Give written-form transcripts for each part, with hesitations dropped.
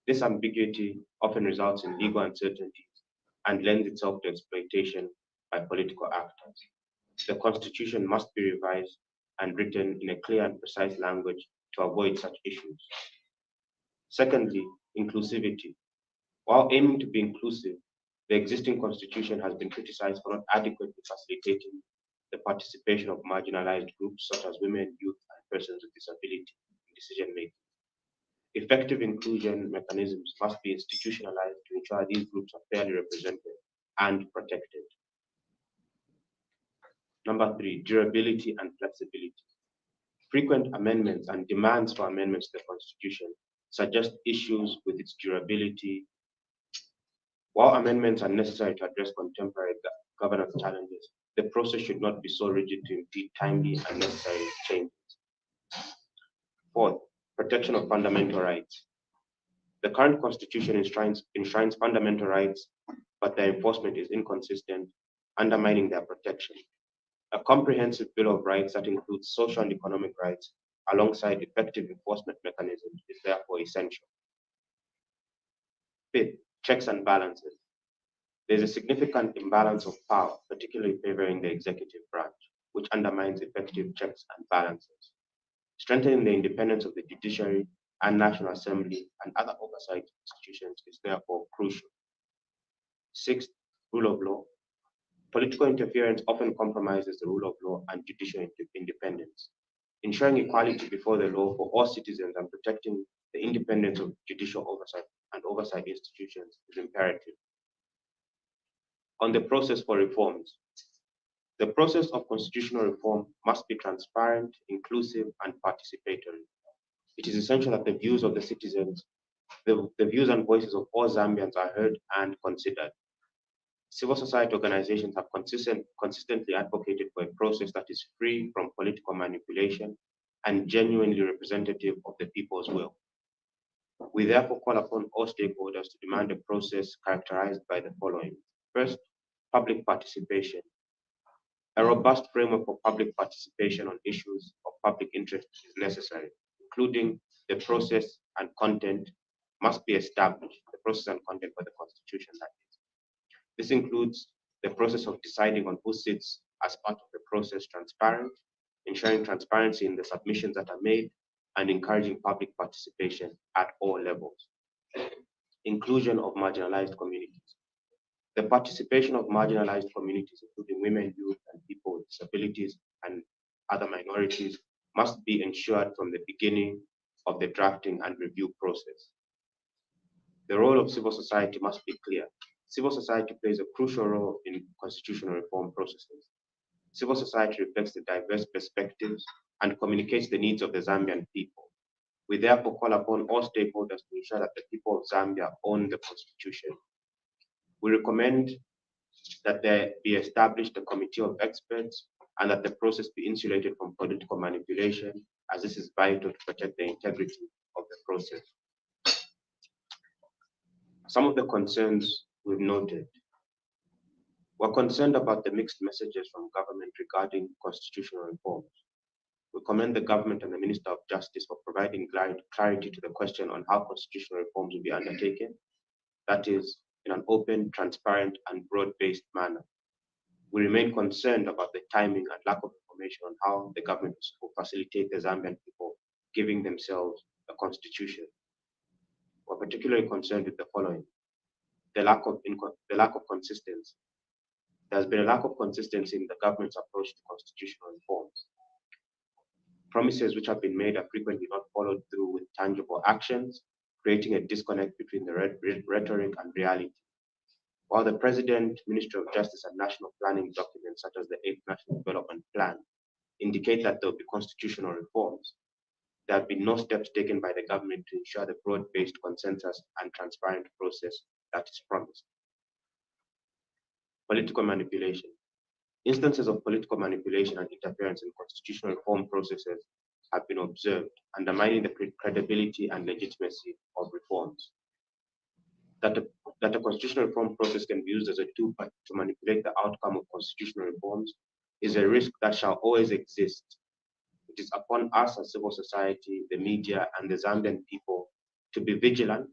This ambiguity often results in legal uncertainties and lends itself to exploitation by political actors. The Constitution must be revised and written in a clear and precise language to avoid such issues. Secondly, inclusivity. While aiming to be inclusive, the existing Constitution has been criticized for not adequately facilitating the participation of marginalized groups such as women, youth, and persons with disability in decision making. Effective inclusion mechanisms must be institutionalized to ensure these groups are fairly represented and protected. Number three, durability and flexibility. Frequent amendments and demands for amendments to the Constitution suggest issues with its durability. While amendments are necessary to address contemporary governance challenges, the process should not be so rigid to impede timely and necessary changes. Fourth, protection of fundamental rights. The current Constitution enshrines fundamental rights, but their enforcement is inconsistent, undermining their protection. A comprehensive Bill of Rights that includes social and economic rights alongside effective enforcement mechanisms is therefore essential. Fifth, checks and balances. There is a significant imbalance of power, particularly favoring the executive branch, which undermines effective checks and balances. Strengthening the independence of the judiciary and National Assembly and other oversight institutions is therefore crucial. Sixth, rule of law. Political interference often compromises the rule of law and judicial independence. Ensuring equality before the law for all citizens and protecting the independence of judicial oversight and oversight institutions is imperative. On the process for reforms, the process of constitutional reform must be transparent, inclusive, and participatory. It is essential that the views of the citizens, the views and voices of all Zambians are heard and considered. Civil society organizations have consistently advocated for a process that is free from political manipulation and genuinely representative of the people's will. We therefore call upon all stakeholders to demand a process characterized by the following. First, public participation. A robust framework for public participation on issues of public interest is necessary, including the process and content must be established, the process and content for the Constitution, that is. This includes the process of deciding on who sits as part of the process transparent, ensuring transparency in the submissions that are made, and encouraging public participation at all levels. Inclusion of marginalized communities. The participation of marginalized communities, including women, youth, and people with disabilities and other minorities, must be ensured from the beginning of the drafting and review process. The role of civil society must be clear. Civil society plays a crucial role in constitutional reform processes. Civil society reflects the diverse perspectives and communicates the needs of the Zambian people. We therefore call upon all stakeholders to ensure that the people of Zambia own the Constitution. We recommend that there be established a committee of experts and that the process be insulated from political manipulation, as this is vital to protect the integrity of the process. Some of the concerns we've noted. We're concerned about the mixed messages from government regarding constitutional reforms. We commend the government and the Minister of Justice for providing clarity to the question on how constitutional reforms will be undertaken, that is, in an open, transparent, and broad-based manner. We remain concerned about the timing and lack of information on how the government will facilitate the Zambian people giving themselves a constitution. We're particularly concerned with the following. The lack of consistency. There's been a lack of consistency in the government's approach to constitutional reforms. Promises which have been made are frequently not followed through with tangible actions, creating a disconnect between the rhetoric and reality. While the President, Ministry of Justice, and national planning documents such as the 8th National Development Plan indicate that there will be constitutional reforms, there have been no steps taken by the government to ensure the broad-based consensus and transparent process that is promised. Political manipulation. Instances of political manipulation and interference in constitutional reform processes have been observed, undermining the credibility and legitimacy of reforms. That a constitutional reform process can be used as a tool to manipulate the outcome of constitutional reforms is a risk that shall always exist. It is upon us as civil society, the media, and the Zambian people to be vigilant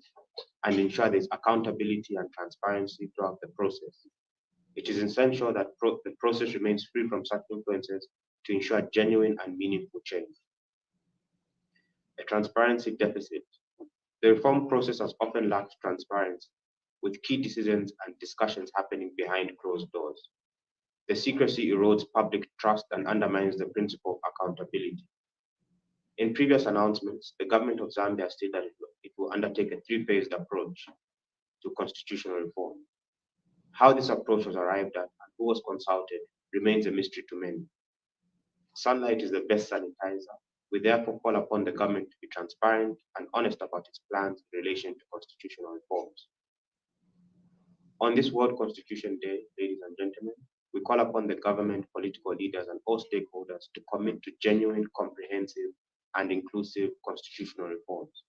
and ensure there is accountability and transparency throughout the process. It is essential that the process remains free from such influences to ensure genuine and meaningful change. A transparency deficit. The reform process has often lacked transparency, with key decisions and discussions happening behind closed doors. The secrecy erodes public trust and undermines the principle of accountability. In previous announcements, the government of Zambia stated that it will undertake a three-phased approach to constitutional reform. How this approach was arrived at and who was consulted remains a mystery to many. Sunlight is the best sanitizer. We therefore call upon the government to be transparent and honest about its plans in relation to constitutional reforms. On this World Constitution Day, ladies and gentlemen, we call upon the government, political leaders, and all stakeholders to commit to genuine, comprehensive, and inclusive constitutional reforms.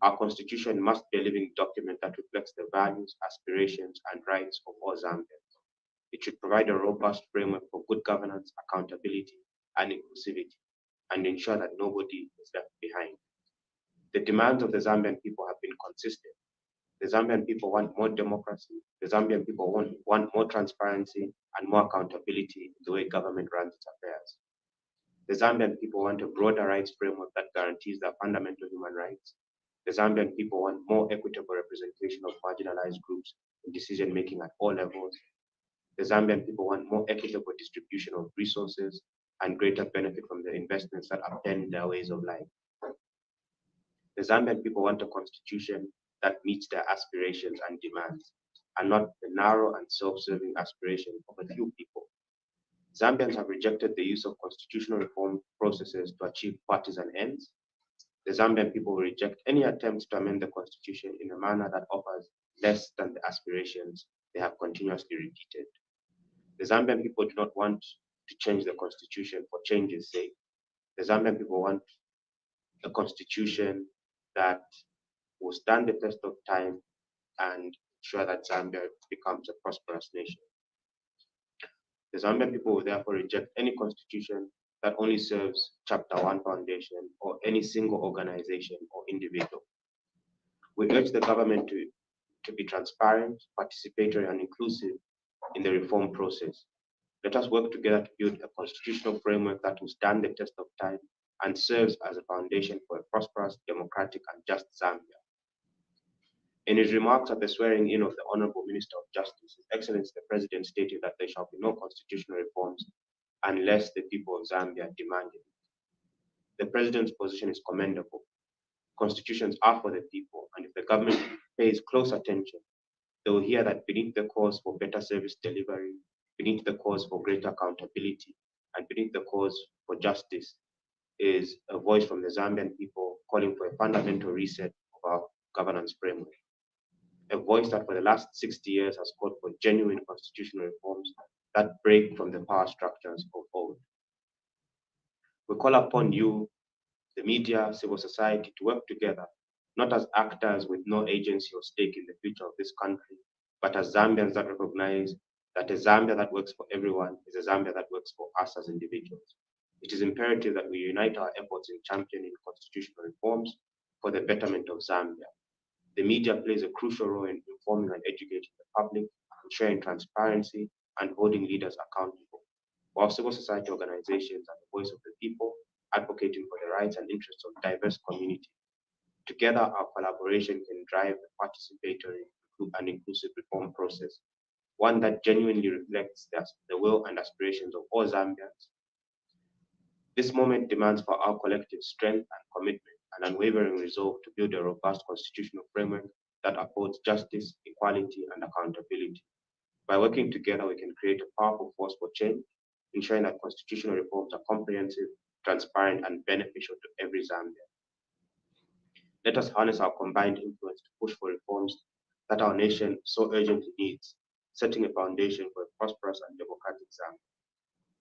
Our constitution must be a living document that reflects the values, aspirations, and rights of all Zambians. It should provide a robust framework for good governance, accountability, and inclusivity, and ensure that nobody is left behind. The demands of the Zambian people have been consistent. The Zambian people want more democracy. The Zambian people want more transparency and more accountability in the way government runs its affairs. The Zambian people want a broader rights framework that guarantees their fundamental human rights. The Zambian people want more equitable representation of marginalized groups in decision making at all levels. The Zambian people want more equitable distribution of resources and greater benefit from the investments that upend their ways of life. The Zambian people want a constitution that meets their aspirations and demands, and not the narrow and self-serving aspirations of a few people. Zambians have rejected the use of constitutional reform processes to achieve partisan ends. The Zambian people will reject any attempts to amend the constitution in a manner that offers less than the aspirations they have continuously repeated. The Zambian people do not want to change the constitution for change's sake. The Zambian people want a constitution that will stand the test of time and ensure that Zambia becomes a prosperous nation. The Zambian people will therefore reject any constitution that only serves Chapter 1 Foundation or any single organization or individual. We urge the government to be transparent, participatory, and inclusive in the reform process. Let us work together to build a constitutional framework that will stand the test of time and serves as a foundation for a prosperous, democratic, and just Zambia. In his remarks at the swearing in of the Honorable Minister of Justice, His Excellency the President stated that there shall be no constitutional reforms unless the people of Zambia demand it. The President's position is commendable. Constitutions are for the people, and if the government pays close attention, they will hear that beneath the cause for better service delivery, beneath the cause for greater accountability, and beneath the cause for justice is a voice from the Zambian people calling for a fundamental reset of our governance framework. A voice that for the last 60 years has called for genuine constitutional reforms that break from the power structures of old. We call upon you, the media, civil society, to work together, not as actors with no agency or stake in the future of this country, but as Zambians that recognize that a Zambia that works for everyone is a Zambia that works for us as individuals. It is imperative that we unite our efforts in championing constitutional reforms for the betterment of Zambia. The media plays a crucial role in informing and educating the public, ensuring transparency, and holding leaders accountable, while civil society organizations are the voice of the people, advocating for the rights and interests of diverse communities. Together, our collaboration can drive a participatory and inclusive reform process, one that genuinely reflects the will and aspirations of all Zambians. This moment demands for our collective strength and commitment and unwavering resolve to build a robust constitutional framework that upholds justice, equality, and accountability. By working together, we can create a powerful force for change, ensuring that constitutional reforms are comprehensive, transparent, and beneficial to every Zambian. Let us harness our combined influence to push for reforms that our nation so urgently needs, setting a foundation for a prosperous and democratic Zambia.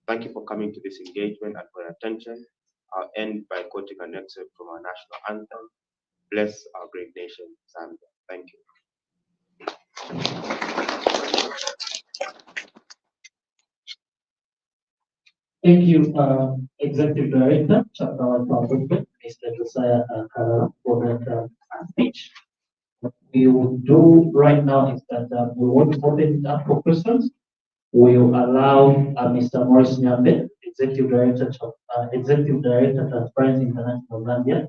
Thank you for coming to this engagement and for your attention. I'll end by quoting an excerpt from our national anthem, Bless Our Great Nation, Zambia. Thank you. Thank you, Executive Director, Chapter 1 Foundation, Mr. Josiah Kara, for that speech. we will do right now is that we won't open it up for questions. We'll allow Mr. Maurice Nyambe, Executive Director, Transparency International Zambia,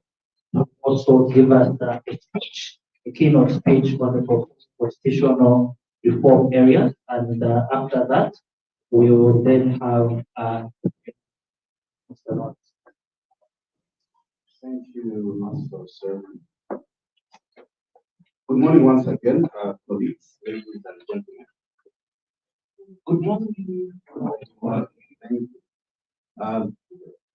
to also give us a speech, a keynote speech on the constitutional reform area. And after that, we will then have Mr. Maurice. Thank you, Master Sir. Good morning once again, colleagues, ladies and gentlemen. Good morning. Thank you.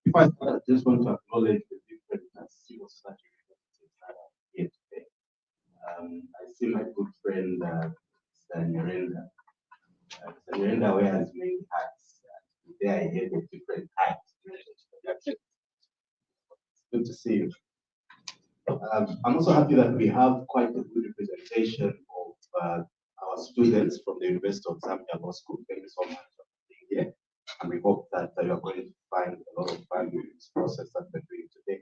If I start, I just want to acknowledge the different civil society representatives that are here today. I see my good friend, Mr. Nyirenda. Mr. Nyirenda wears many hats. Today I hear the different hats. Good to see you. I'm also happy that we have quite a good representation of our students from the University of Zambia Law School. Thank you so much for being here. And we hope that you are going to find a lot of value in this process that we're doing today.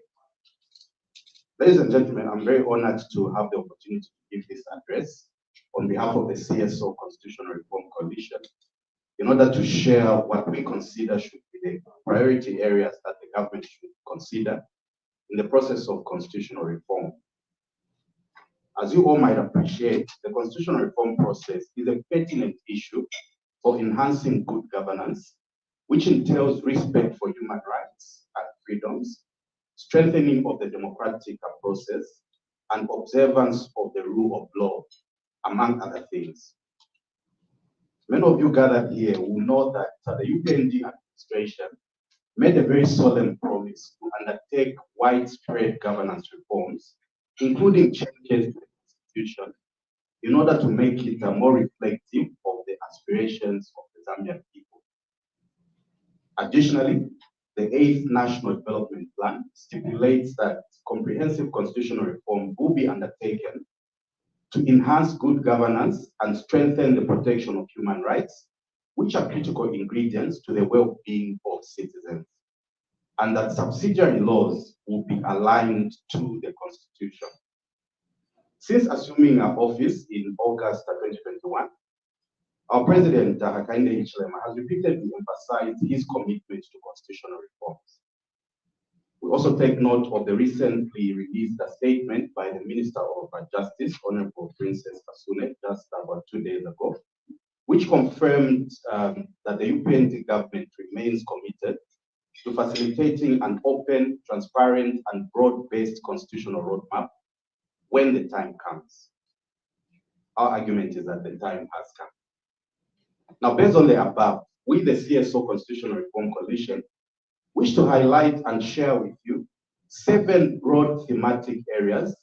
Ladies and gentlemen, I'm very honored to have the opportunity to give this address on behalf of the CSO Constitutional Reform Coalition in order to share what we consider should be the priority areas that the government should consider in the process of constitutional reform. As you all might appreciate, the constitutional reform process is a pertinent issue for enhancing good governance, which entails respect for human rights and freedoms, strengthening of the democratic process, and observance of the rule of law, among other things. Many of you gathered here will know that the UPND administration made a very solemn promise to undertake widespread governance reforms, including changes to the constitution, in order to make it more reflective of the aspirations of the Zambian people. Additionally, the 8th National Development Plan stipulates that comprehensive constitutional reform will be undertaken to enhance good governance and strengthen the protection of human rights, which are critical ingredients to the well-being of citizens, and that subsidiary laws will be aligned to the Constitution. Since assuming office in August 2021, our President, Hakainde Hichilema, has repeatedly emphasized his commitment to constitutional reforms. We also take note of the recently released statement by the Minister of Justice, Honorable Princess Kasune, just about 2 days ago, which confirmed that the UPND government remains committed to facilitating an open, transparent, and broad-based constitutional roadmap when the time comes. Our argument is that the time has come. Now, based on the above, we, the CSO Constitutional Reform Coalition, wish to highlight and share with you 7 broad thematic areas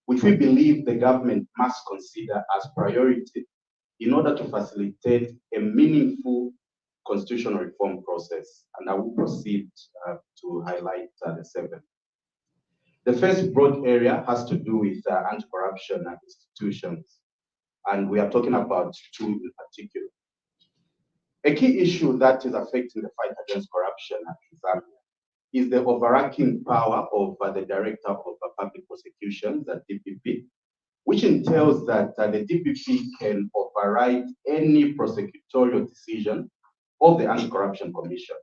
which we believe the government must consider as priority in order to facilitate a meaningful constitutional reform process. And I will proceed to highlight the 7. The first broad area has to do with anti-corruption institutions, and we are talking about 2 in particular. A key issue that is affecting the fight against corruption in Zambia is the overarching power of the Director of Public Prosecutions, the DPP, which entails that the DPP can override any prosecutorial decision of the Anti-Corruption Commission.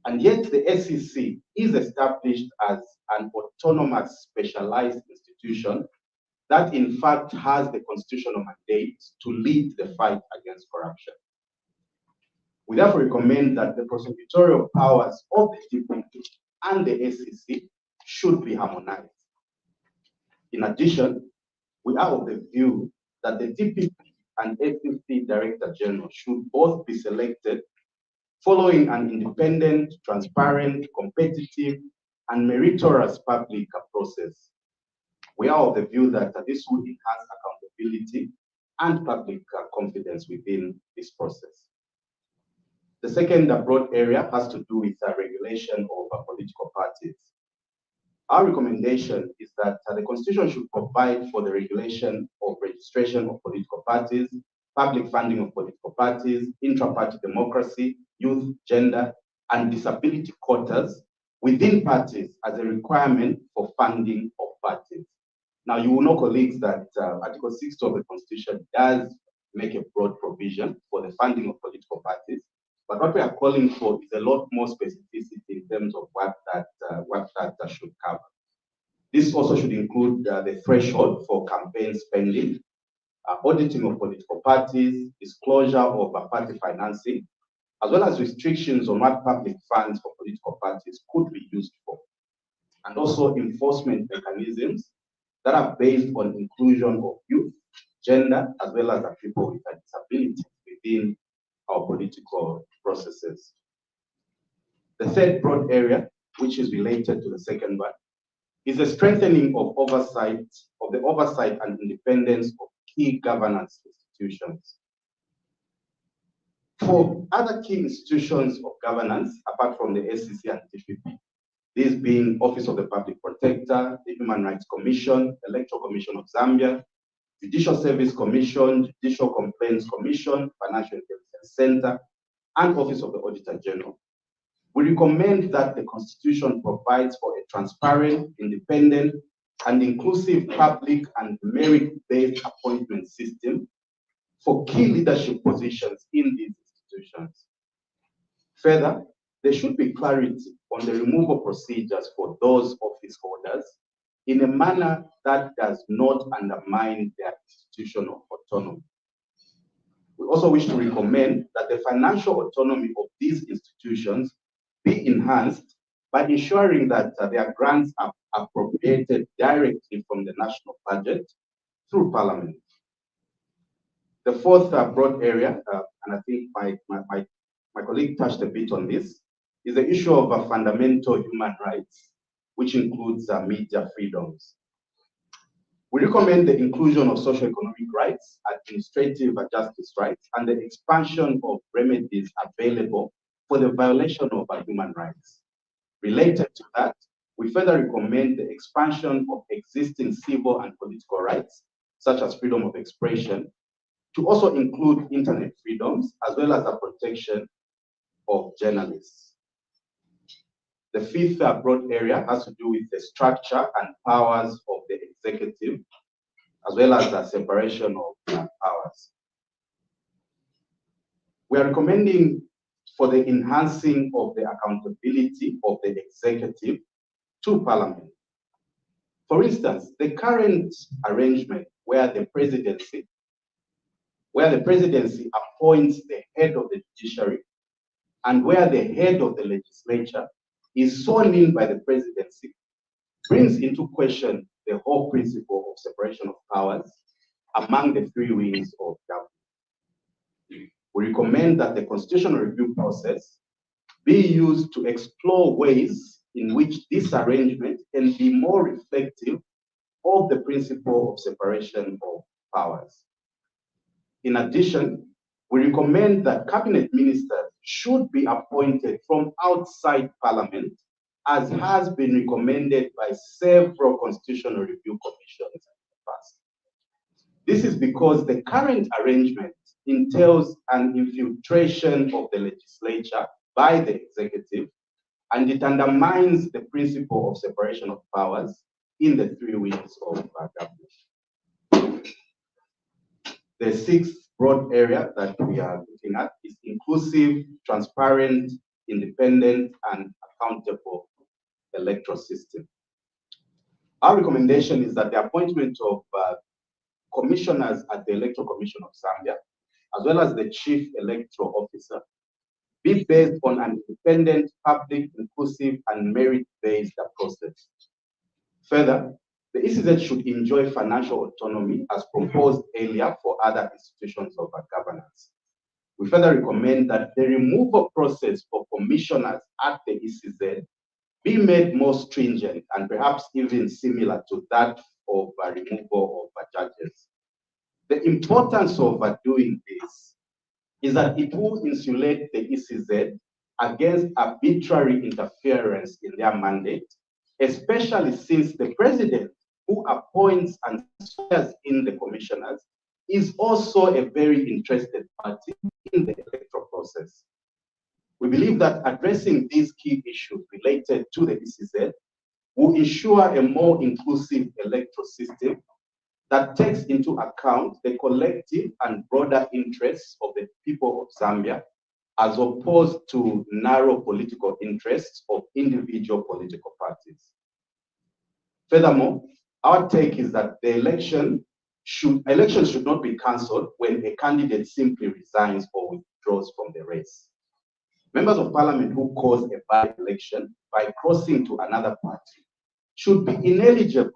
And yet the SEC is established as an autonomous specialized institution that in fact has the constitutional mandate to lead the fight against corruption. We therefore recommend that the prosecutorial powers of the DPP and the SEC should be harmonized. In addition, we are of the view that the DPP and SEC Director General should both be selected following an independent, transparent, competitive, and meritorious public process. We are of the view that this would enhance accountability and public confidence within this process. The second broad area has to do with regulation of political parties. Our recommendation is that the Constitution should provide for the regulation of registration of political parties, public funding of political parties, intra-party democracy, youth, gender, and disability quotas within parties as a requirement for funding of parties. Now, you will know, colleagues, that Article 60 of the Constitution does make a broad provision for the funding of political parties, but what we are calling for is a lot more specificity in terms of what that should cover. This also should include the threshold for campaign spending, auditing of political parties, disclosure of party financing, as well as restrictions on what public funds for political parties could be used for, and also enforcement mechanisms that are based on inclusion of youth, gender, as well as people with disabilities within our political processes. The third broad area, which is related to the second one, is the strengthening of oversight and independence of key governance institutions. For other key institutions of governance, apart from the SEC and TPP, these being Office of the Public Protector, the Human Rights Commission, Electoral Commission of Zambia, Judicial Service Commission, Judicial Complaints Commission, Financial Intelligence Center, and Office of the Auditor General. We recommend that the Constitution provides for a transparent, independent, and inclusive public and merit-based appointment system for key leadership positions in these institutions. Further, there should be clarity on the removal procedures for those office holders in a manner that does not undermine their institutional autonomy. We also wish to recommend that the financial autonomy of these institutions be enhanced by ensuring that their grants are appropriated directly from the national budget through Parliament. The fourth broad area, and I think my colleague touched a bit on this, is the issue of fundamental human rights, which includes media freedoms. We recommend the inclusion of socio-economic rights, administrative justice rights, and the expansion of remedies available for the violation of human rights. Related to that, we further recommend the expansion of existing civil and political rights, such as freedom of expression, to also include internet freedoms, as well as the protection of journalists. The fifth broad area has to do with the structure and powers of the executive, as well as the separation of powers. We are recommending for the enhancing of the accountability of the executive to Parliament. For instance, the current arrangement where the presidency appoints the head of the judiciary and where the head of the legislature is sworn in by the presidency brings into question the whole principle of separation of powers among the three wings of government. We recommend that the constitutional review process be used to explore ways in which this arrangement can be more reflective of the principle of separation of powers. In addition, we recommend that cabinet ministers should be appointed from outside Parliament, as has been recommended by several constitutional review commissions in the past. This is because the current arrangement entails an infiltration of the legislature by the executive, and it undermines the principle of separation of powers in the three wings of government. The sixth broad area that we are looking at is inclusive, transparent, independent, and accountable electoral system. Our recommendation is that the appointment of commissioners at the Electoral Commission of Zambia, as well as the Chief Electoral Officer, be based on an independent, public, inclusive, and merit-based process. Further, the ECZ should enjoy financial autonomy as proposed earlier for other institutions of governance. We further recommend that the removal process for commissioners at the ECZ be made more stringent and perhaps even similar to that of removal of judges. The importance of doing this is that it will insulate the ECZ against arbitrary interference in their mandate, especially since the president who appoints and swears in the commissioners is also a very interested party in the electoral process. We believe that addressing these key issues related to the ECZ will ensure a more inclusive electoral system that takes into account the collective and broader interests of the people of Zambia, as opposed to narrow political interests of individual political parties. Furthermore, our take is that the elections should not be cancelled when a candidate simply resigns or withdraws from the race. Members of parliament who cause a by-election by crossing to another party should be ineligible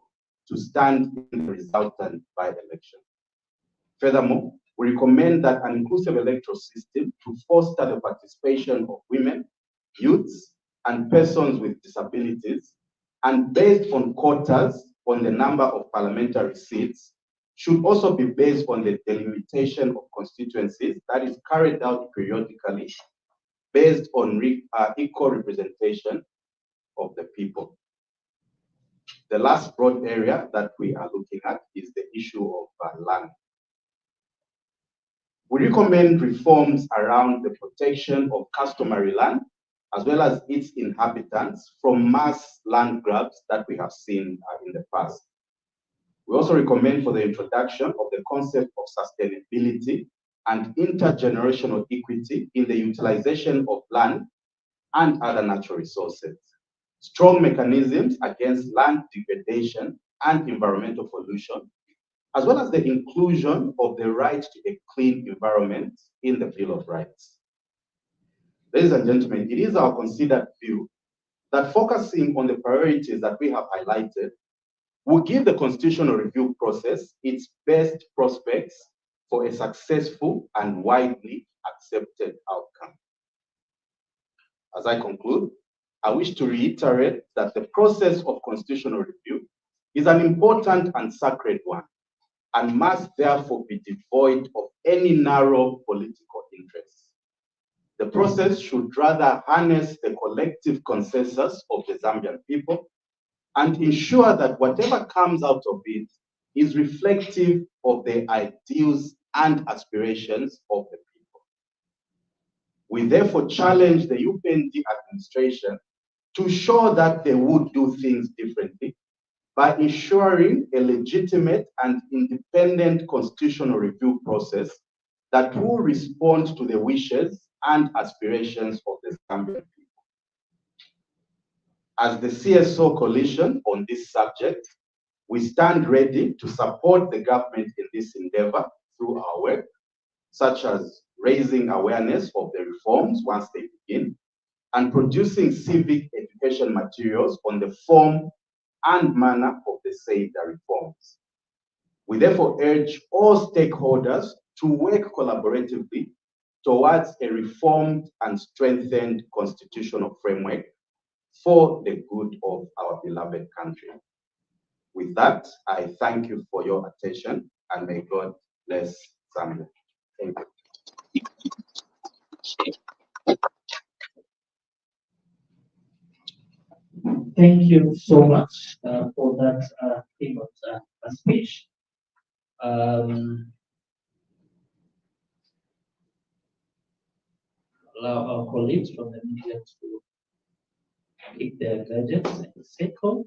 to stand in the resultant by-election. Furthermore, we recommend that an inclusive electoral system to foster the participation of women, youths, and persons with disabilities, and based on quotas on the number of parliamentary seats, should also be based on the delimitation of constituencies that is carried out periodically based on equal representation of the people. The last broad area that we are looking at is the issue of land. We recommend reforms around the protection of customary land, as well as its inhabitants from mass land grabs that we have seen in the past. We also recommend for the introduction of the concept of sustainability and intergenerational equity in the utilization of land and other natural resources. Strong mechanisms against land degradation and environmental pollution, as well as the inclusion of the right to a clean environment in the Bill of Rights. Ladies and gentlemen, it is our considered view that focusing on the priorities that we have highlighted will give the constitutional review process its best prospects for a successful and widely accepted outcome. As I conclude, I wish to reiterate that the process of constitutional review is an important and sacred one, and must therefore be devoid of any narrow political interests. The process should rather harness the collective consensus of the Zambian people and ensure that whatever comes out of it is reflective of the ideals and aspirations of the people. We therefore challenge the UPND administration to show that they would do things differently by ensuring a legitimate and independent constitutional review process that will respond to the wishes and aspirations of the Zambian people. As the CSO coalition on this subject, we stand ready to support the government in this endeavor through our work, such as raising awareness of the reforms once they begin, and producing civic education materials on the form and manner of the said reforms. We therefore urge all stakeholders to work collaboratively towards a reformed and strengthened constitutional framework for the good of our beloved country. With that, I thank you for your attention, and may God bless Zambia. Thank you. Thank you so much for that keynote speech. Allow our colleagues from the media to keep their gadgets in the circle.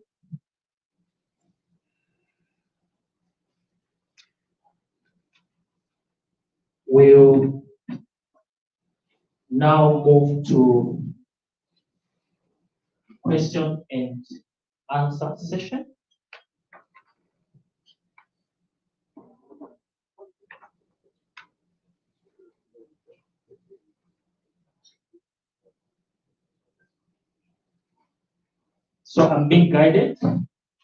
We'll now move to question and answer session. So I'm being guided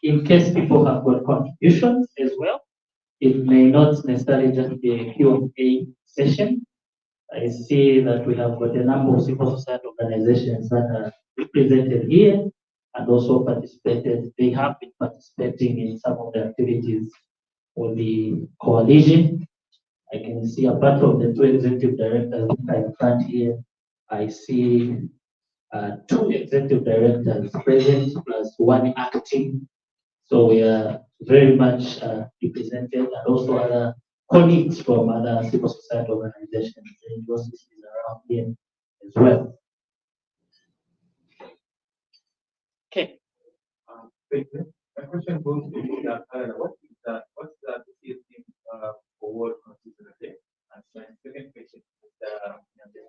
in case people have got contributions as well. It may not necessarily just be a Q&A session. I see that we have got a number of civil society organizations that are represented here and also participated. They have been participating in some of the activities for the coalition. I can see apart from the two executive directors in front here, I see two executive directors present plus one acting. So we are very much represented, and also other colleagues from other civil society organizations and universities around here as well. Okay. Thank you. My question goes to Canada. What's the theme for World Constitutional Day? And my second question is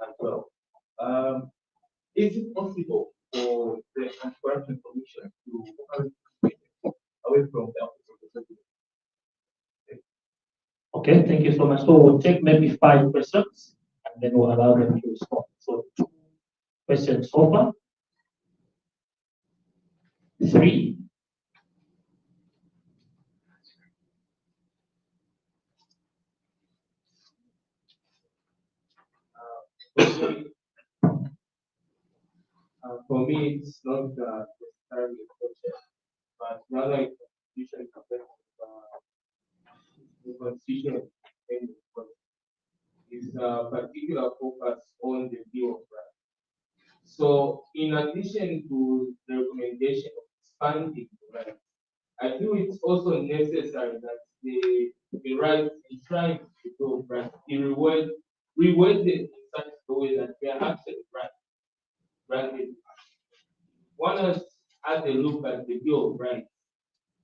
as well. Is it possible for the Anti-Corruption Commission to away from the office of the president? Okay, thank you so much. So we'll take maybe 5 questions and then we'll allow them to respond. So 2 questions so far. 3. For me, it's not necessarily a project, but rather a constitution the constitution is a particular focus on the Bill of Rights. So, in addition to the recommendation of expanding the rights, I feel it's also necessary that the rights enshrined in the Bill of Rights be reworded in such a way that they are actually granted. One has had a look at the Bill of Rights.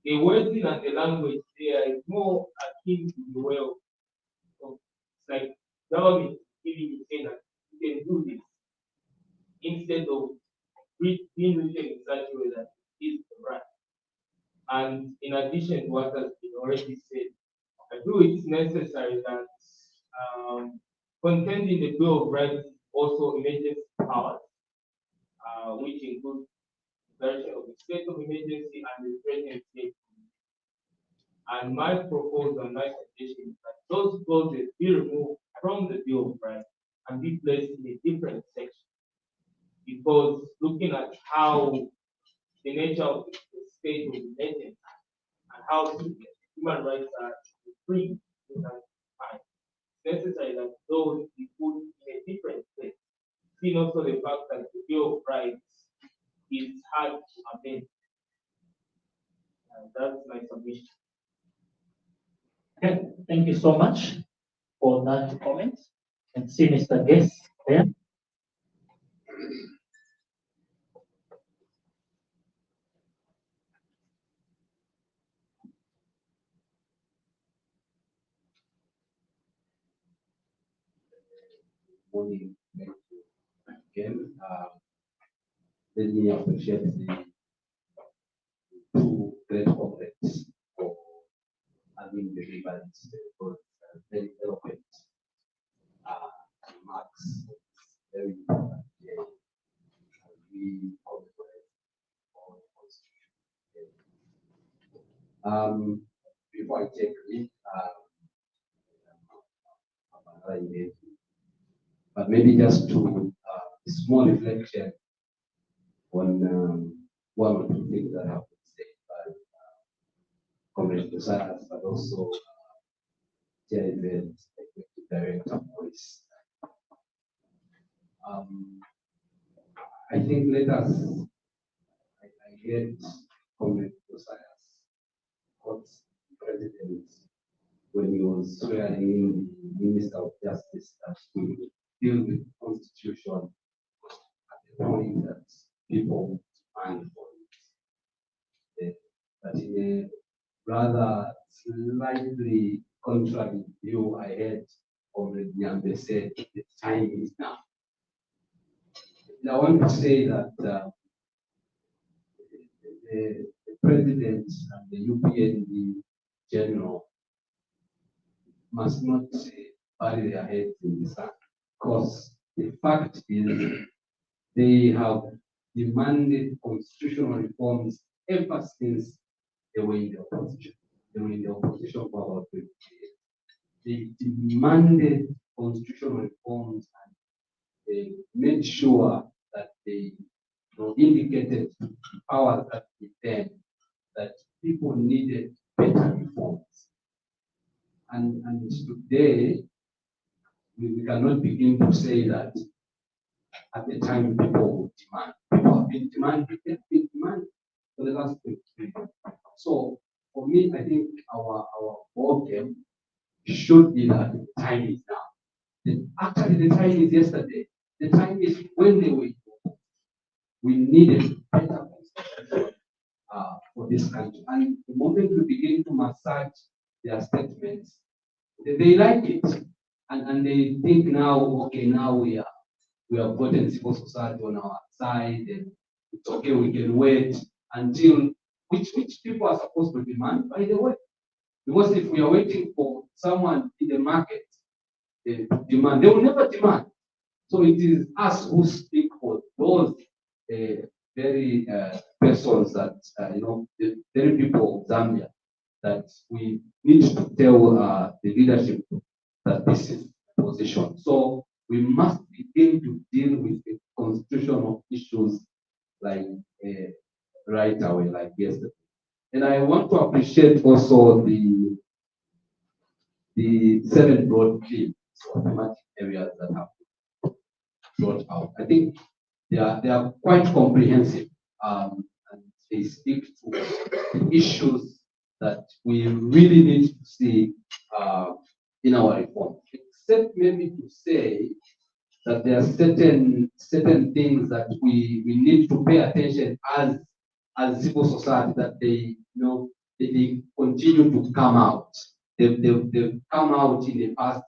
The wording and the language there is more akin to the way of like government giving you saying that you can do this instead of being written in such a way that it is the right. And in addition to what has been already said, I feel it's necessary that content in the Bill of Rights also emergency powers, which include declaration of the state of emergency and the threatened state. And my proposal and my suggestion is that those clauses be removed from the Bill of Rights and be placed in a different section. Because looking at how the nature of the state of emergency and how human rights are free in that time, it's necessary that those be put in a different place. See also the fact that the Bill of Rights is hard to amend. That's my submission. Okay, thank you so much for that comment. And see Mr. Guest there. Morning, thank you again. Let me appreciate the 2 great comments for having delivered very eloquent remarks. Very important. We commemorate on the Constitution. Before I take lead, but maybe just to a small reflection on 1 or 2 things that have been said by Comrade Josias, but also Executive Director Maurice. I think I heard Comrade Josias quote the President when he was swearing in the Minister of Justice that we deal with the Constitution at the point that people demand for it. But in a rather slightly contrary view, I heard already Nyambe said the time is now. And I want to say that the President and the UPND General must not bury their heads in the sand, because the fact is they have demanded constitutional reforms ever since they were in the opposition. They were in the opposition for about 20 years. They demanded constitutional reforms and they made sure that they indicated to the powers that with them that people needed better reforms. And today, we cannot begin to say that at the time people would demand. People have been demanding for the last 20 years. So for me, I think our ball game should be that the time is now. Actually, the time is yesterday. The time is when they were. We needed better constitution for this country. And the moment we begin to massage their statements, they like it. And they think now, okay, now we have gotten civil society on our side, and it's okay, we can wait until which people are supposed to demand, by the way. Because if we are waiting for someone in the market to demand, they will never demand. So it is us who speak for those very persons that, the very people of Zambia, that we need to tell the leadership that this is the position. So we must begin to deal with the constitutional issues like right away, like yesterday. And I want to appreciate also the 7 broad themes or thematic areas that have brought out. I think they are quite comprehensive, and they speak to the issues that we really need to see in our reform. Except maybe to say that there are certain things that we need to pay attention as civil society, that they continue to come out. They've come out in the past,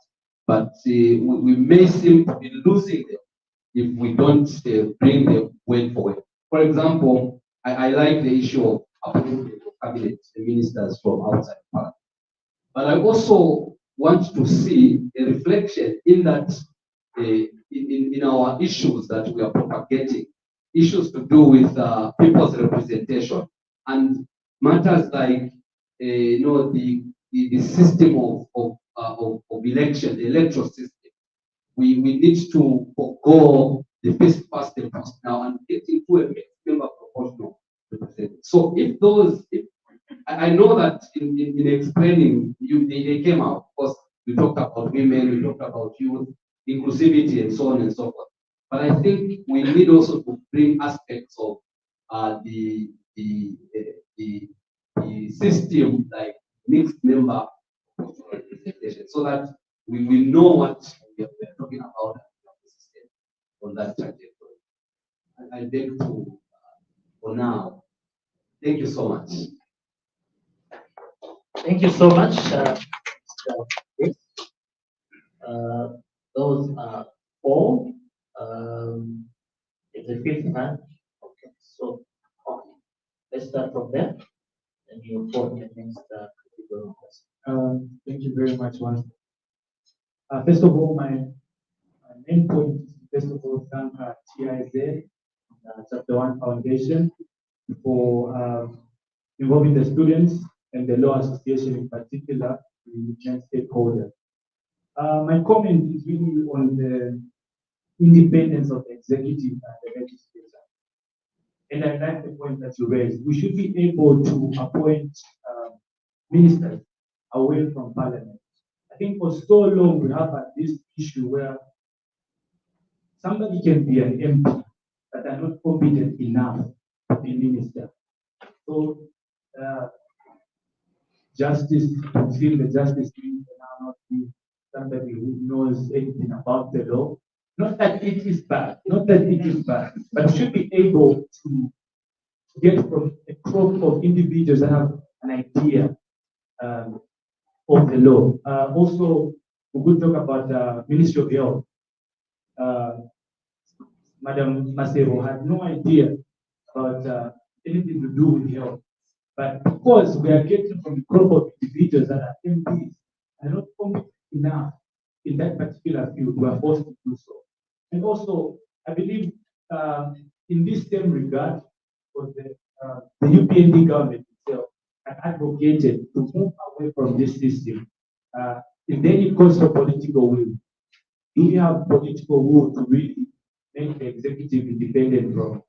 but we may seem to be losing them if we don't bring them way forward. For example, I like the issue of appointment of cabinet ministers from outside Parliament. But I also want to see a reflection in that, in our issues that we are propagating, issues to do with people's representation and matters like the system of election, the electoral system. We need to forgo the first past the post now and get into a mixed member proportional representation. So if I know that in explaining, they came out, because we talked about women, we talked about youth, inclusivity, and so on and so forth. But I think we need also to bring aspects of the system, like mixed member representation, so that we know what we are talking about the system on that trajectory. I beg to, for now, thank you so much. Thank you so much. Those are all. It's the fifth hand. Okay, so let's start from there. And you form the next category. Thank you very much, once. First of all, my main point is, first of all, thank TIZ, Chapter 1 Foundation, for involving the students and the Law Association in particular, the main stakeholders. My comment is really on the independence of the executive and the legislature. And I like the point that you raised. We should be able to appoint ministers away from Parliament. I think for so long we have this issue where somebody can be an MP but are not competent enough to be minister. So justice, to feel the justice can now not be somebody who knows anything about the law. Not that it is bad, but should be able to get from a crop of individuals that have an idea of the law. Also, we could talk about the Ministry of Health. Madam Masero had no idea about anything to do with health. But because we are getting from a crop of individuals that are MPs and not competent enough in that particular field, we are forced to do so. And also, I believe in this same regard, for the UPND government itself had advocated to move away from this system. If then it calls for political will, do we have political will to really make the executive independent from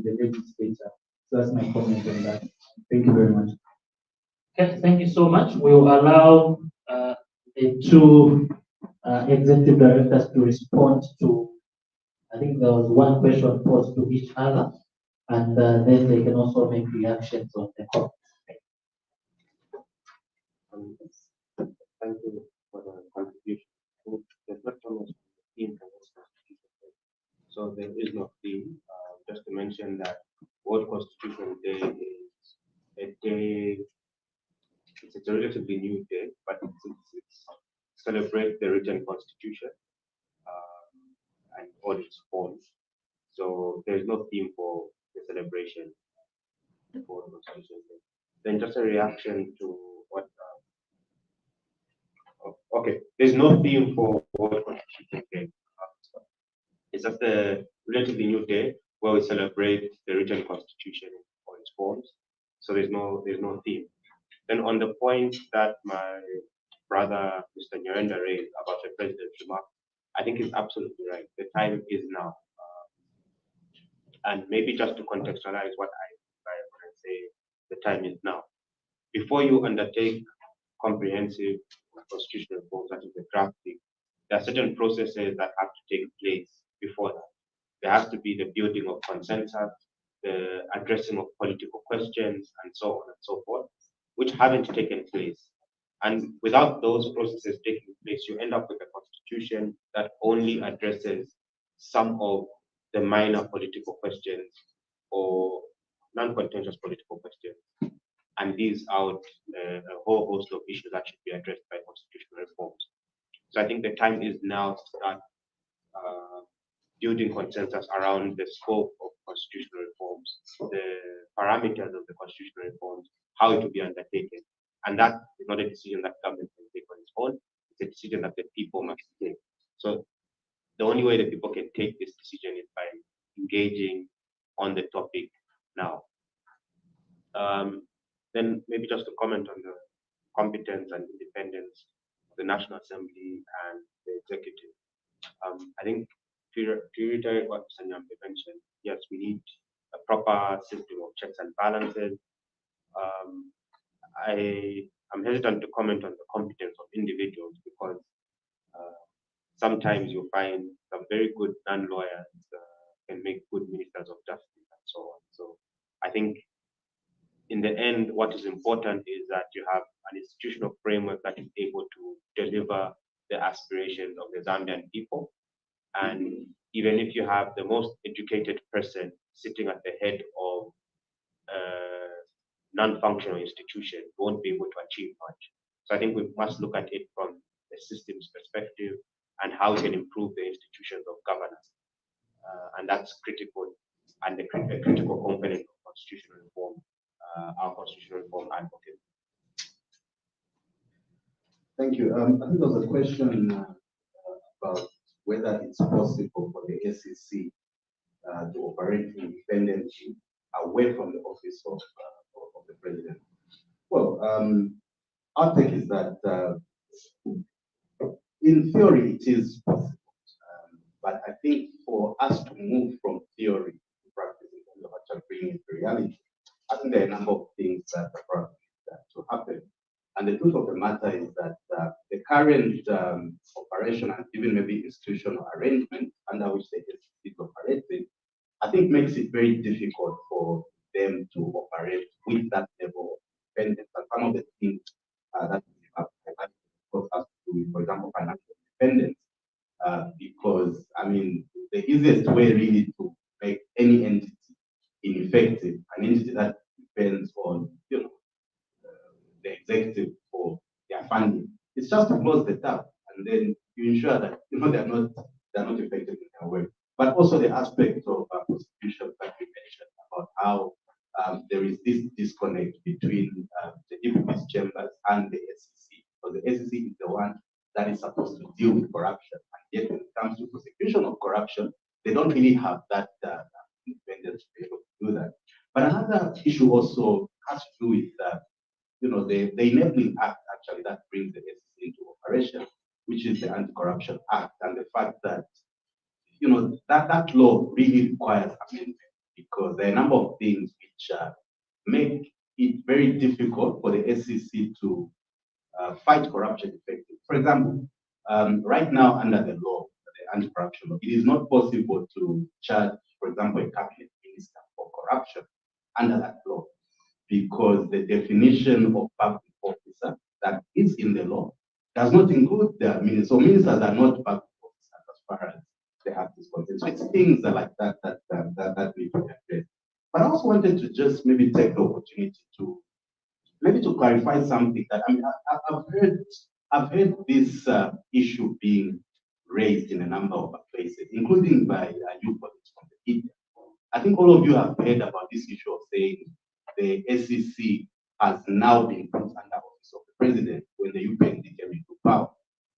the legislature? So that's my comment on that. Thank you very much. Okay, thank you so much. We will allow the two executive directors to respond to, I think there was one question posed to each other, and then they can also make reactions on the call. Thank you for the contribution. The first one was theme. So there is no theme. Just to mention that World Constitution Day is celebrate the written constitution and all its forms. So there's no theme for the celebration for the constitution day. Then just a reaction to what. Okay, there's no theme for World Constitution Day. It's just a relatively new day where we celebrate the written constitution or its forms. So there's no theme. Then on the point that my brother Mr. Nyarenda raised about the president's remark, I think he's absolutely right. The time is now. And maybe just to contextualize what I when I say the time is now. Before you undertake comprehensive constitutional reforms, that is the drafting, there are certain processes that have to take place before that. There has to be the building of consensus, the addressing of political questions, and so on and so forth, which haven't taken place. And without those processes taking place, you end up with a constitution that only addresses some of the minor political questions or non-contentious political questions and leaves out a whole host of issues that should be addressed by constitutional reforms. So I think the time is now to start building consensus around the scope of constitutional reforms, the parameters of the constitutional reforms, how it will be undertaken. And that is not a decision that government can take on its own, it's a decision that the people must take. So the only way the people can take this decision is by engaging on the topic now. Then maybe just to comment on the competence and independence of the National Assembly and the executive. I think to reiterate what Sanyambe mentioned, yes, we need a proper system of checks and balances. I am hesitant to comment on the competence of individuals because sometimes you find some very good non-lawyers can make good ministers of justice and so on. So I think in the end, what is important is that you have an institutional framework that is able to deliver the aspirations of the Zambian people. And even if you have the most educated person sitting at the head of a non-functional institution, you won't be able to achieve much. So I think we must look at it from the system's perspective and how we can improve the institutions of governance. And that's critical and a critical component of constitutional reform, our constitutional reform advocate. Thank you. I think there was a question about whether it's possible for the SEC to operate independently away from the office of the president. Well, our take is that in theory it is possible, but I think for us to move from theory to practice in terms of actually bringing it to reality, I think there are a number of things that are probably to happen. And the truth of the matter is that the current operation and even maybe institutional arrangement under which the SEC is operating, I think makes it very difficult for them to operate with that level of independence. And some of the things that we have has to do with, for example, financial independence. Because I mean, the easiest way really to make any entity ineffective, an entity that depends on the executive for their funding, it's just to close the tap and then you ensure that they're not effective in their work. But also the aspect of prosecution that we mentioned about how there is this disconnect between the DPP's chambers and the SEC. So the SEC is the one that is supposed to deal with corruption, and yet when it comes to prosecution of corruption, they don't really have that independence to be able to do that. But another issue also has to do with the enabling act actually that brings the SEC into operation, which is the Anti-Corruption Act, and the fact that that law really requires amendment because there are a number of things which make it very difficult for the SEC to fight corruption effectively. For example, right now under the law, the anti-corruption law, it is not possible to charge, for example, a cabinet minister for corruption under that law because the definition of public officer that is in the law does not include the ministers. So ministers are not public officers as far as they have this content. So it's things like that need to be addressed. But I also wanted to just maybe take the opportunity to clarify something that I've heard I've heard this issue being raised in a number of places, including by you colleagues from the media. I think all of you have heard about this issue of saying the SEC has now been put under office of the president when the UPND came into power.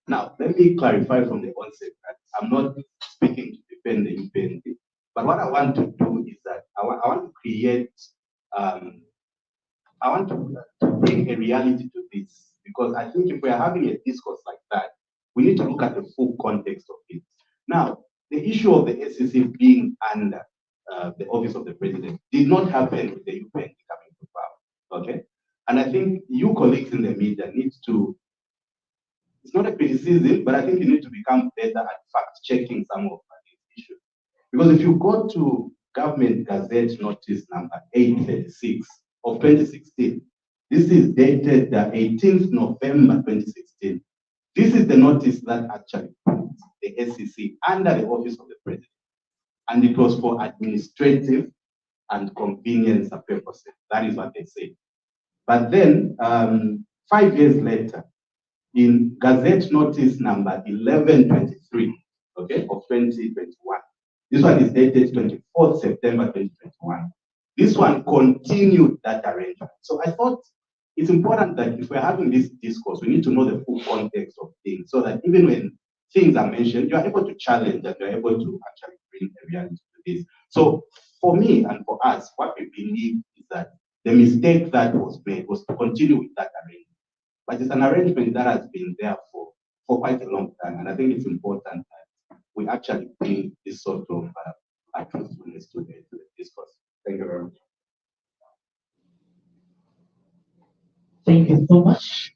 Now, let me clarify from the onset that I'm not speaking to defend the UPND, but what I want to do is that I want to create, I want to bring a reality to this, because I think if we are having a discourse like that, we need to look at the full context of it. Now, the issue of the SEC being under the office of the president did not happen with the UPND coming to power, okay? And I think you colleagues in the media need to, it's not a criticism, but I think you need to become better at fact-checking some of these issues. Because if you go to Government Gazette Notice number 836 of 2016, this is dated the 18th November 2016. This is the notice that actually put the SEC under the office of the president. And it was for administrative and convenience purposes. That is what they say. But then, 5 years later, in Gazette Notice number 1123, okay, of 2021, this one is dated 24th September 2021. This one continued that arrangement. So I thought it's important that if we're having this discourse, we need to know the full context of things so that even when things are mentioned, you're able to challenge and you're able to actually bring a reality to this. So for me and for us, what we believe is that the mistake that was made was to continue with that arrangement. But it's an arrangement that has been there for quite a long time. And I think it's important that we actually bring this sort of truthfulness to the discourse. Thank you very much. Thank you so much.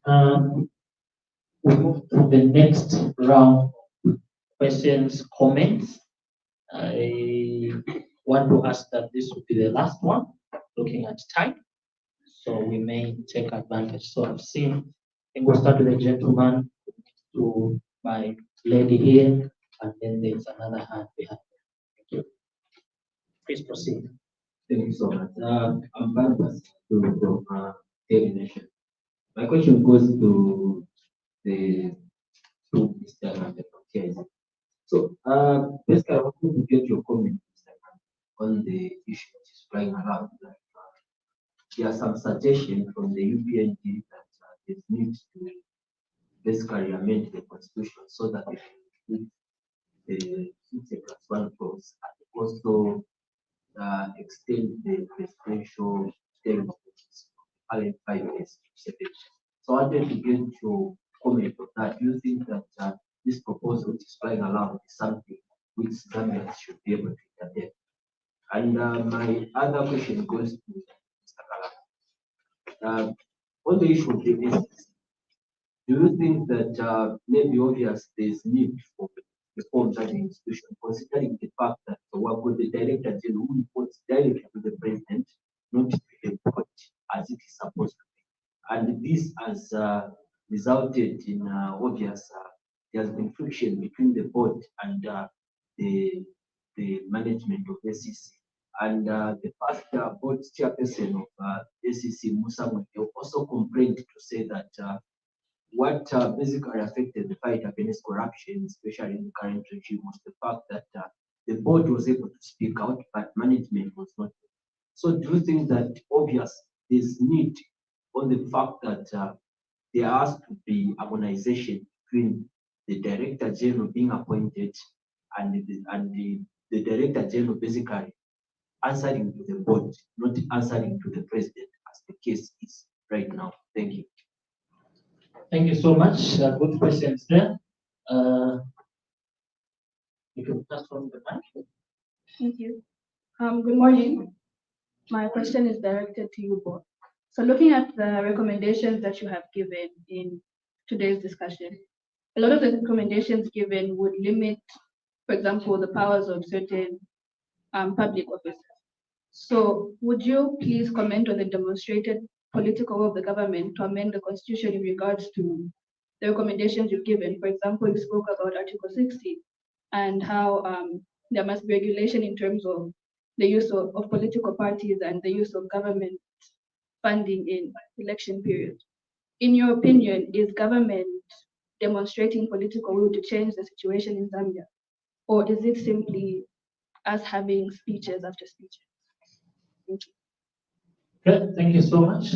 We move to the next round of questions, comments. I want to ask that this will be the last one, looking at time. So we may take advantage. So I've seen, I think we'll start with the gentleman, to my lady here, and then there's another hand behind. Thank you. Please proceed. Thank you so much. I'm Barnabas from Daily Nation. My question goes to the to Mr. Nande from TIZ. So basically, I want to get your comment, Mr. Nande, on the issue that is flying around. Like, there are some suggestions from the UPND that there's need to basically amend the constitution so that it can include the 50+1 clause and also extend the presidential term of office from current 5 years to 7 years. So I wanted to get your comment on that. Do you think that this proposal which is flying around is something which Zambians should be able to intervene? And my other question goes to Mr. Kalala. On the issue of the business, do you think that maybe obvious there's need for reforms at the institution, considering the fact that we've got the Director General who reports directly to the President, not to the board, as it is supposed to be? And this has resulted in obvious, there has been friction between the board and the management of SEC. And the past board chairperson of SEC, Musa Mweke, also complained to say that what basically affected the fight against corruption, especially in the current regime, was the fact that the board was able to speak out, but management was not. So do you think that obvious there's need on the fact that there has to be harmonization between the Director General being appointed and the Director General basically answering to the board, not answering to the President, as the case is right now? Thank you. Thank you so much. Good questions there. You can pass on the mic. Thank you. Good morning. My question is directed to you both. So looking at the recommendations that you have given in today's discussion, a lot of the recommendations given would limit, for example, the powers of certain public officers. So would you please comment on the demonstrated political will of the government to amend the constitution in regards to the recommendations you've given? For example, you spoke about Article 60 and how there must be regulation in terms of the use of political parties and the use of government funding in election periods. In your opinion, is government demonstrating political will to change the situation in Zambia? Or is it simply us having speeches after speeches? Thank you. Okay, thank you so much.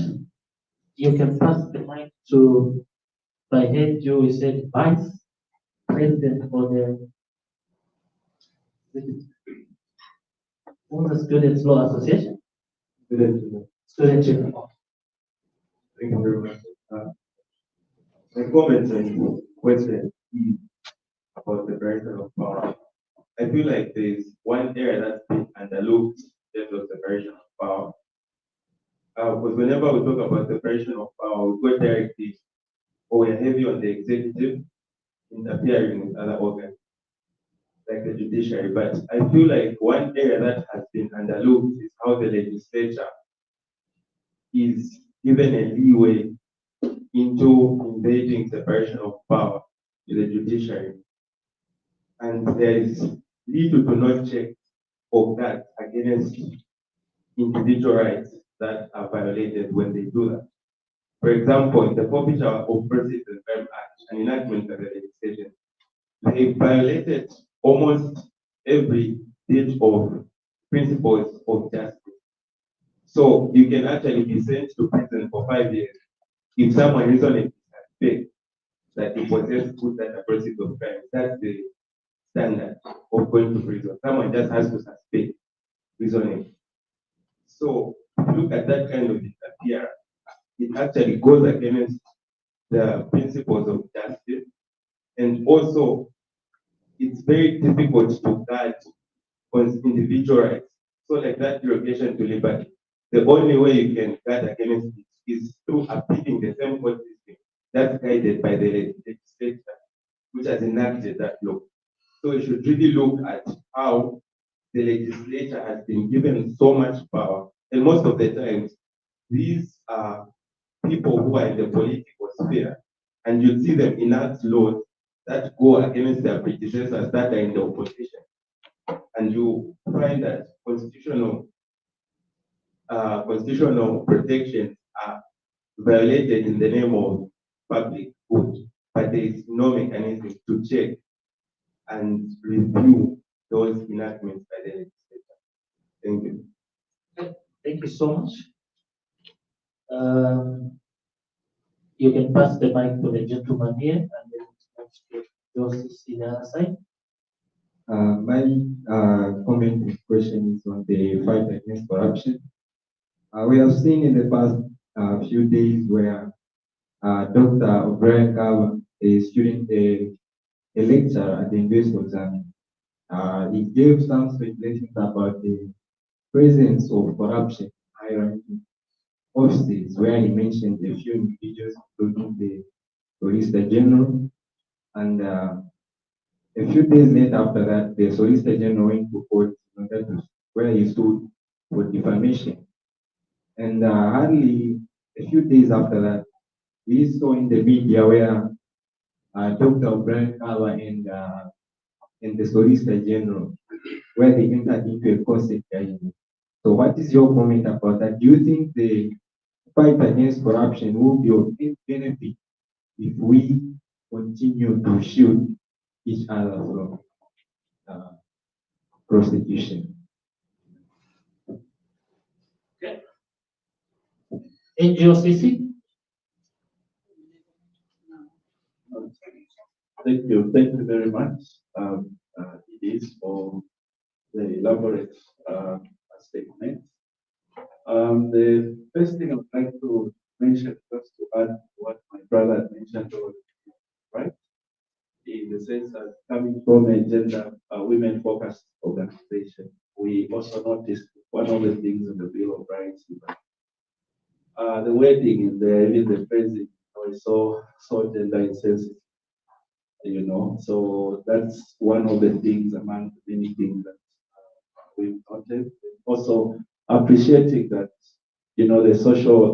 You can pass the mic to, if I heard you, we said Vice President for the Students Law Association. Student Union. Thank you very much. My comments and question is about the separation of power. I feel like there's one area that's been underlooked in terms of separation of power. Because whenever we talk about separation of power, we go directly, or we're heavy on the executive interfering with other organs, like the judiciary. But I feel like one area that has been underlooked is how the legislature is given a leeway into invading separation of power to the judiciary. And there is little to not check of that against individual rights that are violated when they do that. For example, in the Forfeiture of Proceeds and Crime Act, an enactment of the legislation, they violated almost every bit of principles of justice. So you can actually be sent to prison for 5 years if someone reasonably suspects that he possessed goods that are proceeds of crime. That's the standard of going to prison. Someone just has to suspect reasoning. So if you look at that kind of interference, it actually goes against the principles of justice, and also it's very difficult to guard individual rights. So like that derogation to liberty, the only way you can guard against it is through appealing the same court system that's guided by the legislature, which has enacted that law. So you should really look at how the legislature has been given so much power, and most of the times, these are people who are in the political sphere, and you see them enact laws that go against their predecessors that are in the opposition. And you find that constitutional protections are violated in the name of public good, but there is no mechanism to check and review those enactments by the legislature. Thank you. Thank you so much. You can pass the mic to the gentleman here, and then next to Joseph on the other side. My comment and question is on the fight against corruption. We have seen in the past few days where Dr. O'Brien Kawa, a student, a lecturer at the University of Zambia, he gave some speculations about the presence of corruption in high-ranking offices, where he mentioned a few individuals, including the Solicitor General, and a few days later after that, the Solicitor General went to court where he stood for defamation. And hardly a few days after that, we saw in the media where Dr. O'Brien Kawa and the Solicitor General, where they entered into a consent agreement. So what is your comment about that? Do you think the fight against corruption will be of benefit if we continue to shield each other from prostitution? Okay. NGOCC. Thank you very much. It is for the elaborate statement. The first thing I would like to mention, just to add to what my brother mentioned, right? In the sense that coming from a gender women-focused organization, we also noticed one of the things in the Bill of Rights is that the wording in there, even the phrasing, is so gender insensitive. So that's one of the things among many things that we've noted. Also appreciating that, the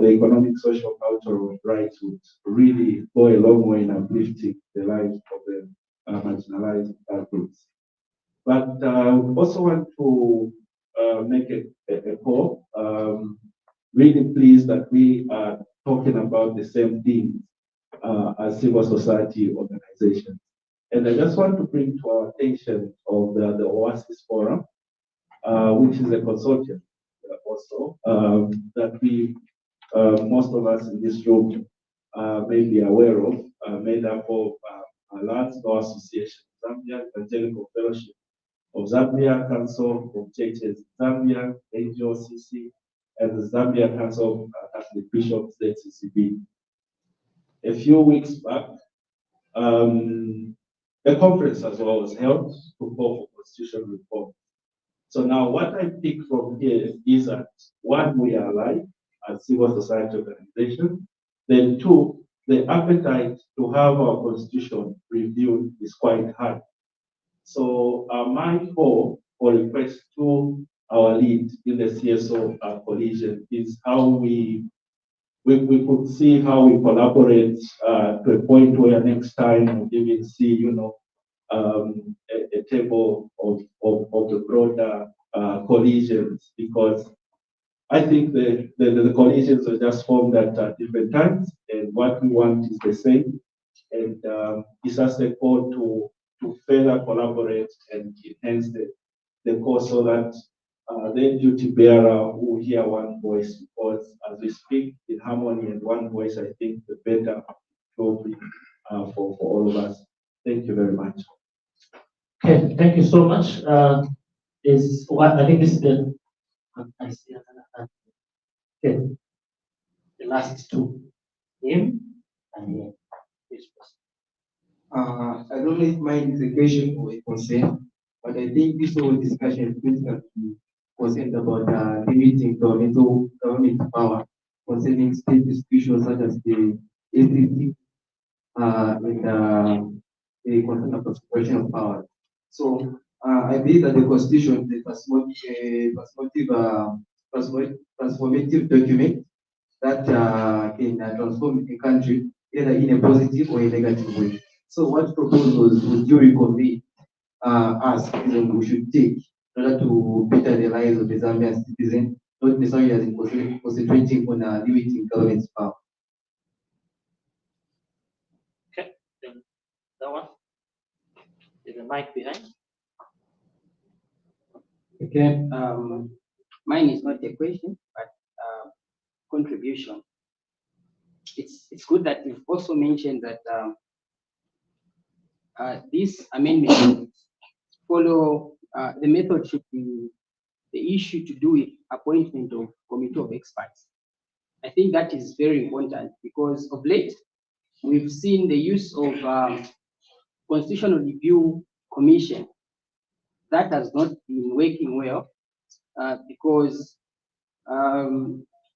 economic, social, cultural rights would really go a long way in uplifting the lives of the marginalized groups. But I also want to make a call. Really pleased that we are talking about the same things as civil society organizations. And I just want to bring to our attention of the Oasis Forum, which is a consortium also that we, most of us in this room may be aware of, made up of Alliance Law Association Zambia, Evangelical Fellowship of Zambia, Council of Churches Zambia, AGOCC, and the Zambia Council of Catholic Bishops, the ZCCB. A few weeks back, the conference as well was held to call for constitutional reform. So now what I pick from here is that one, we are alive as civil society organization. Then two, the appetite to have our constitution reviewed is quite high. So my call or request to our lead in the CSO coalition is how we could see how we collaborate to a point where next time we even see, you know, a table of the broader coalitions, because I think the coalitions are just formed at different times, and what we want is the same. And it's just a call to further collaborate and enhance the cause so that the duty bearer will hear one voice, because as we speak in harmony and one voice, I think the better it will be for all of us. Thank you very much. Okay, thank you so much. Is what I think this is the I see another. Okay, the last two, him and him. I don't know if mine is a question or a concern, but I think this whole discussion is going to be concerned about limiting government power concerning state institutions such as the ACT and the concern of separation of power. So I believe that the Constitution is a transformative document that can transform a country either in a positive or a negative way. So what proposals would you recommend us we should take in order to better the lives of the Zambian citizens, not necessarily as in concentrating on limiting government's power? Okay, then that one. Is the mic behind? Okay, mine is not a question, but contribution. It's good that you've also mentioned that this amendment follow the method should be the issue to do with appointment of committee of experts. I think that is very important because of late we've seen the use of constitutional review commission that has not been working well because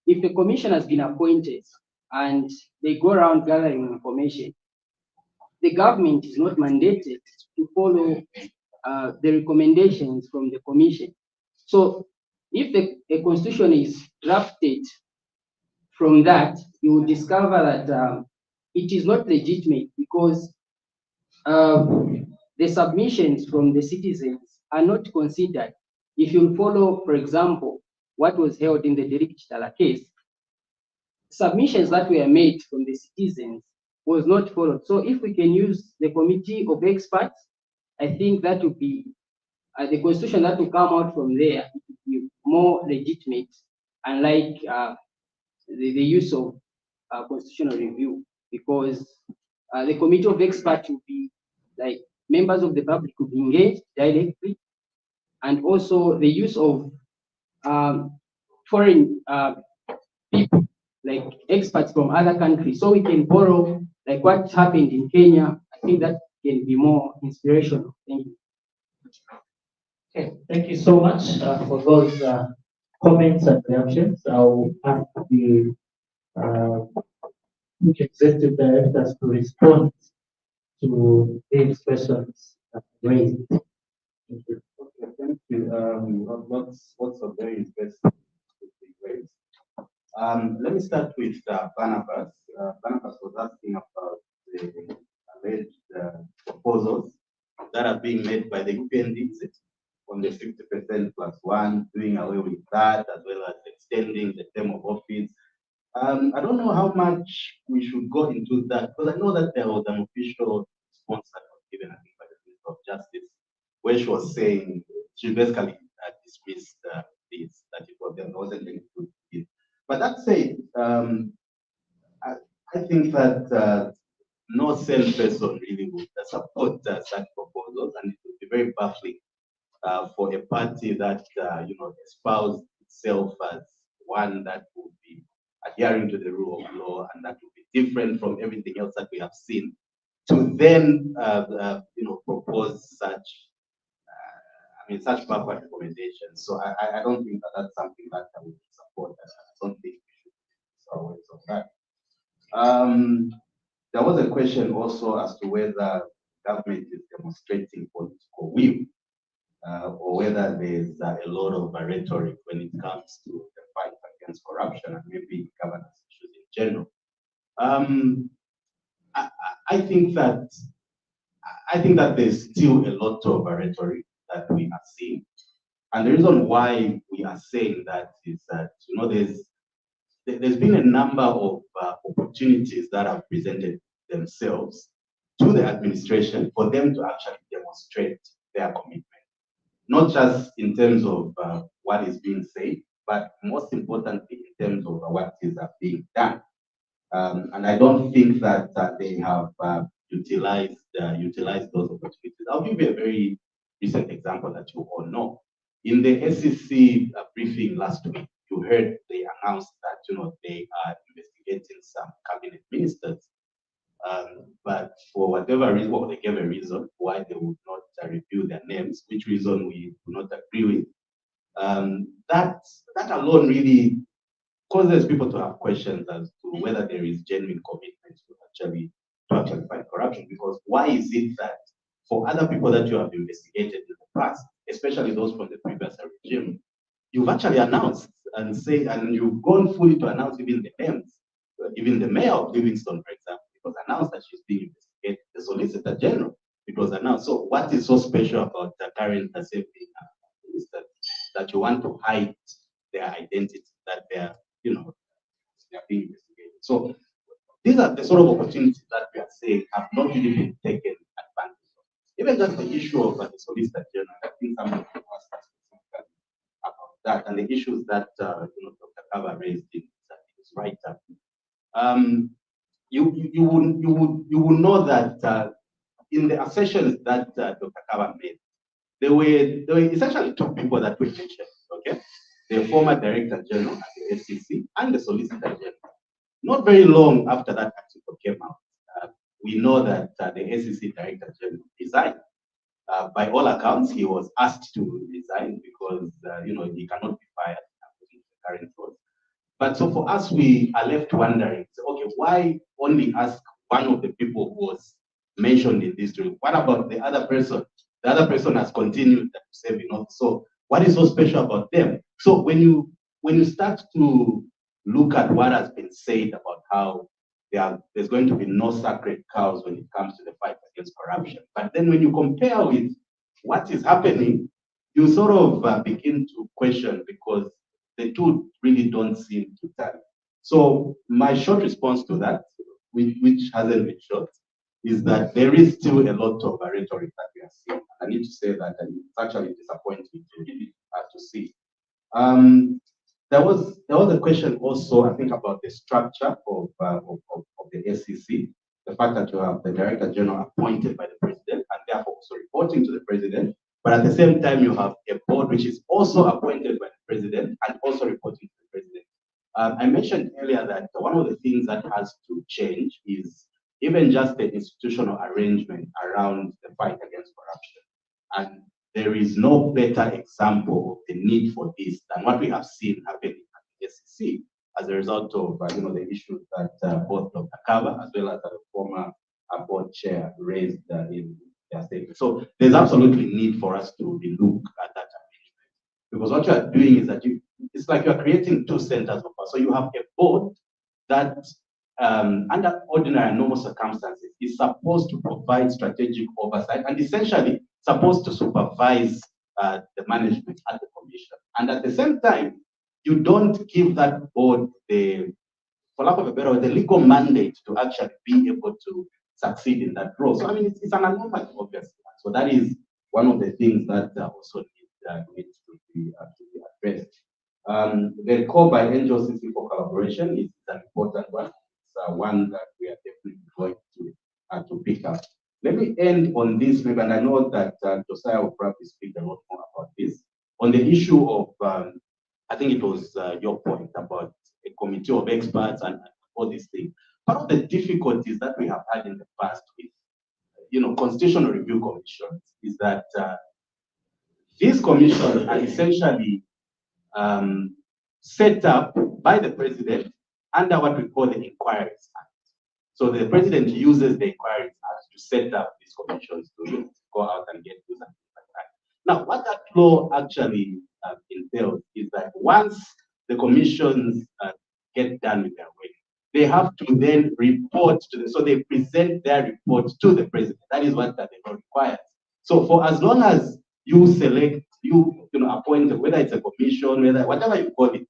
if a commission has been appointed and they go around gathering information, the government is not mandated to follow the recommendations from the commission. So if a constitution is drafted from that, you will discover that it is not legitimate because the submissions from the citizens are not considered. If you follow, for example, what was held in the Derek Chitala case, submissions that were made from the citizens was not followed. So if we can use the committee of experts, I think that would be the constitution that will come out from there would be more legitimate, unlike the use of constitutional review, because the committee of experts will be like members of the public could be engaged directly, and also the use of foreign people, like experts from other countries, so we can borrow like what happened in Kenya. I think that can be more inspirational. Thank you. Okay, thank you so much for those comments and reactions. I'll ask the executive directors to respond to these questions raised. Thank you. Okay, thank you. Lots of very interesting ways. Let me start with Barnabas. Barnabas was asking about the alleged proposals that are being made by the UPND on the 50% plus one, doing away with that, as well as extending the term of office I don't know how much we should go into that, because I know that there was an official response that was given, I think, by the Minister of Justice, where she was saying, she basically dismissed this, that it was, there wasn't any good deal. But that said, I think that no sane person really would support such proposals, and it would be very baffling for a party that espoused itself as one that would be adhering to the rule of law and that would be different from everything else that we have seen, to then propose such such backward recommendations. So I don't think that that's something that I would support. I don't think we should always on that. There was a question also as to whether government is demonstrating political will, or whether there's a lot of rhetoric when it comes to the fight against corruption and maybe governance issues in general. I think that there's still a lot of rhetoric that we are seeing, and the reason why we are saying that is that there's been a number of opportunities that have presented themselves to the administration for them to actually demonstrate their commitment, not just in terms of what is being said, but most importantly in terms of what is being done. And I don't think that they have utilized those opportunities. I'll give you a very recent example that you all know. In the SEC briefing last week, you heard they announced that they are investigating some cabinet ministers, but for whatever reason, well, they gave a reason why they would not review their names, which reason we do not agree with. That alone really causes people to have questions as to whether there is genuine commitment to actually fight corruption. Because why is it that for other people that you have investigated in the past, especially those from the previous regime, you've actually announced and you've gone fully to announce even the names, even the mayor of Livingston, for example, it was announced that she's being investigated. The Solicitor General, it was announced. So what is so special about the current safety minister that you want to hide their identity, that they're being investigated? So these are the sort of opportunities that we are saying have not really been taken advantage of. Even just the issue of the Solicitor General, I think some of us about that, and the issues that Dr. Kava raised in his write-up. You would know that in the assertions that Dr. Kava made, there were essentially two people that we mentioned. Okay, the former Director General at the SEC and the Solicitor General. Not very long after that article came out, we know that the SEC Director General resigned. By all accounts, he was asked to resign because he cannot be fired according to the current laws. But so for us, we are left wondering, okay, why only ask one of the people who was mentioned in this story? What about the other person? The other person has continued to serve in office. So what is so special about them? So when you start to look at what has been said about how there's going to be no sacred cows when it comes to the fight against corruption, but then when you compare with what is happening, you sort of begin to question, because the two really don't seem to tally. So my short response to that, which hasn't been short, is that there is still a lot of rhetoric that we are seeing. I need to say that it's actually disappointing to see. There was a question also, I think, about the structure of the SEC, the fact that you have the Director General appointed by the President and therefore also reporting to the President, but at the same time you have a board which is also appointed by the President and also reporting to the President. I mentioned earlier that one of the things that has to change is even just the institutional arrangement around the fight against corruption. And there is no better example of the need for this than what we have seen happening at the SEC as a result of the issues that both Dr. Kava as well as the former board chair raised in their statement. So there's absolutely need for us to relook at that arrangement, because what you are doing is that it's like you are creating two centers of power. So you have a board that under ordinary and normal circumstances is supposed to provide strategic oversight and essentially supposed to supervise the management at the commission. And at the same time, you don't give that board the for lack of a better word, the legal mandate to actually be able to succeed in that role. So I mean, it's an anomaly, obviously. So that is one of the things that also needs to be addressed. The call by NGOCC for collaboration is an important one. It's one that we are definitely going to pick up. Let me end on this, maybe, and I know that Josiah will probably speak a lot more about this, on the issue of, I think it was your point about a committee of experts and all these things. Part of the difficulties that we have had in the past with, constitutional review commissions is that these commissions are essentially set up by the president under what we call the Inquiries Act. So the president uses the Inquiries Act to set up these commissions to go out and get things like that. Now, what that law actually entails is that once the commissions get done with their work, they have to then report to so they present their report to the president. That is what the law requires. So for as long as you select, appoint, whether it's a commission, whatever you call it,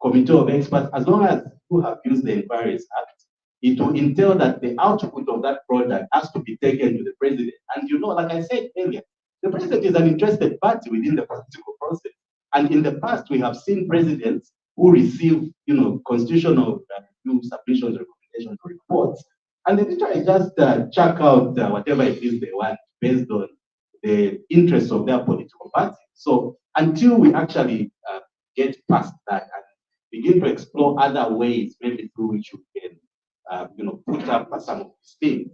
committee of experts, as long as you have used the Inquiries Act, it will entail that the output of that product has to be taken to the president. And like I said earlier, the president is an interested party within the political process. And in the past, we have seen presidents who receive, constitutional review submissions, recommendations, reports, and they literally just chuck out whatever it is they want based on the interests of their political party. So until we actually get past that and begin to explore other ways, maybe through which we can, put up some of these things,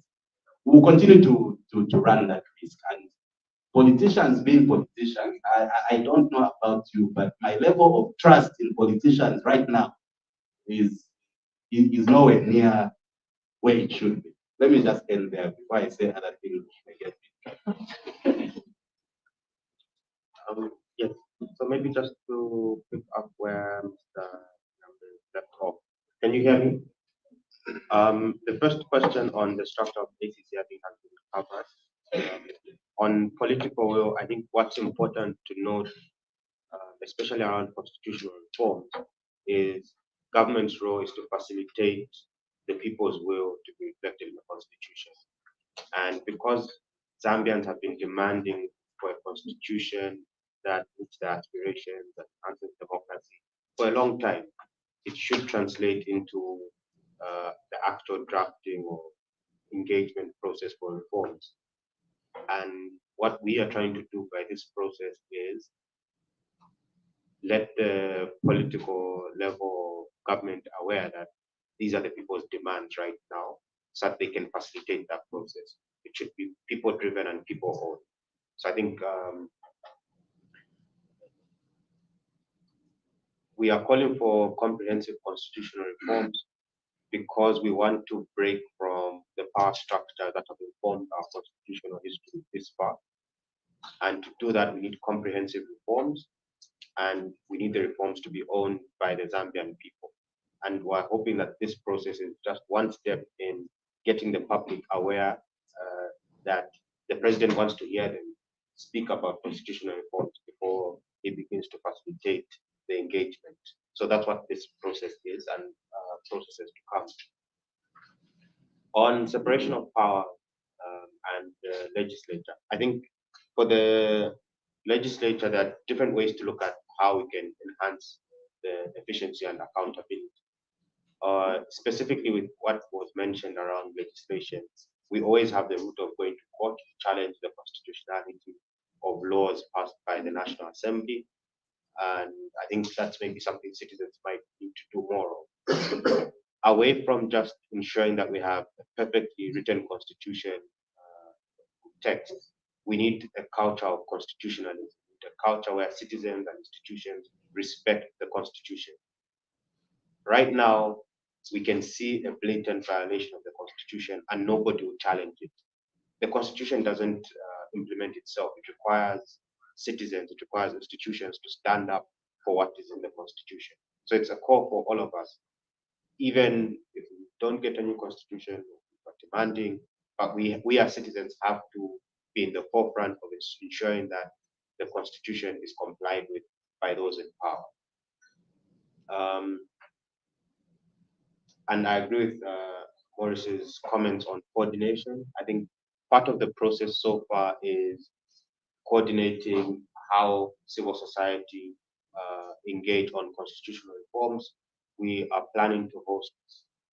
we will continue to run that risk. And politicians being politicians, I don't know about you, but my level of trust in politicians right now is nowhere near where it should be. Let me just end there before I say other things. Yes. So maybe just to pick up where Mr. left off. Can you hear me? The first question on the structure of ACC, I think, has been covered. On political will, I think what's important to note, especially around constitutional reforms, is government's role is to facilitate the people's will to be reflected in the constitution. And because Zambians have been demanding for a constitution that meets their aspirations, that answers democracy for a long time, it should translate into the actual drafting or engagement process for reforms. And what we are trying to do by this process is let the political level government aware that these are the people's demands right now, so that they can facilitate that process. It should be people driven and people owned. So I think we are calling for comprehensive constitutional reforms because we want to break from the power structure that have informed our constitutional history this far. And to do that, we need comprehensive reforms, and we need the reforms to be owned by the Zambian people. And we're hoping that this process is just one step in getting the public aware that the president wants to hear them speak about constitutional reforms before he begins to facilitate the engagement. So that's what this process is, and processes to come. On separation of power and the legislature, I think for the legislature, there are different ways to look at how we can enhance the efficiency and accountability. Specifically with what was mentioned around legislation, we always have the route of going to court to challenge the constitutionality of laws passed by the National Assembly. And I think that's maybe something citizens might need to do more of. Away from just ensuring that we have a perfectly written constitution text, we need a culture of constitutionalism, a culture where citizens and institutions respect the constitution. Right now, we can see a blatant violation of the constitution and nobody will challenge it. The constitution doesn't implement itself. It requires citizens, it requires institutions to stand up for what is in the constitution. So it's a call for all of us. Even if we don't get a new constitution, we're demanding, but we as citizens have to be in the forefront of ensuring that the constitution is complied with by those in power. And I agree with Morris's comments on coordination. I think part of the process so far is coordinating how civil society engage on constitutional reforms. We are planning to host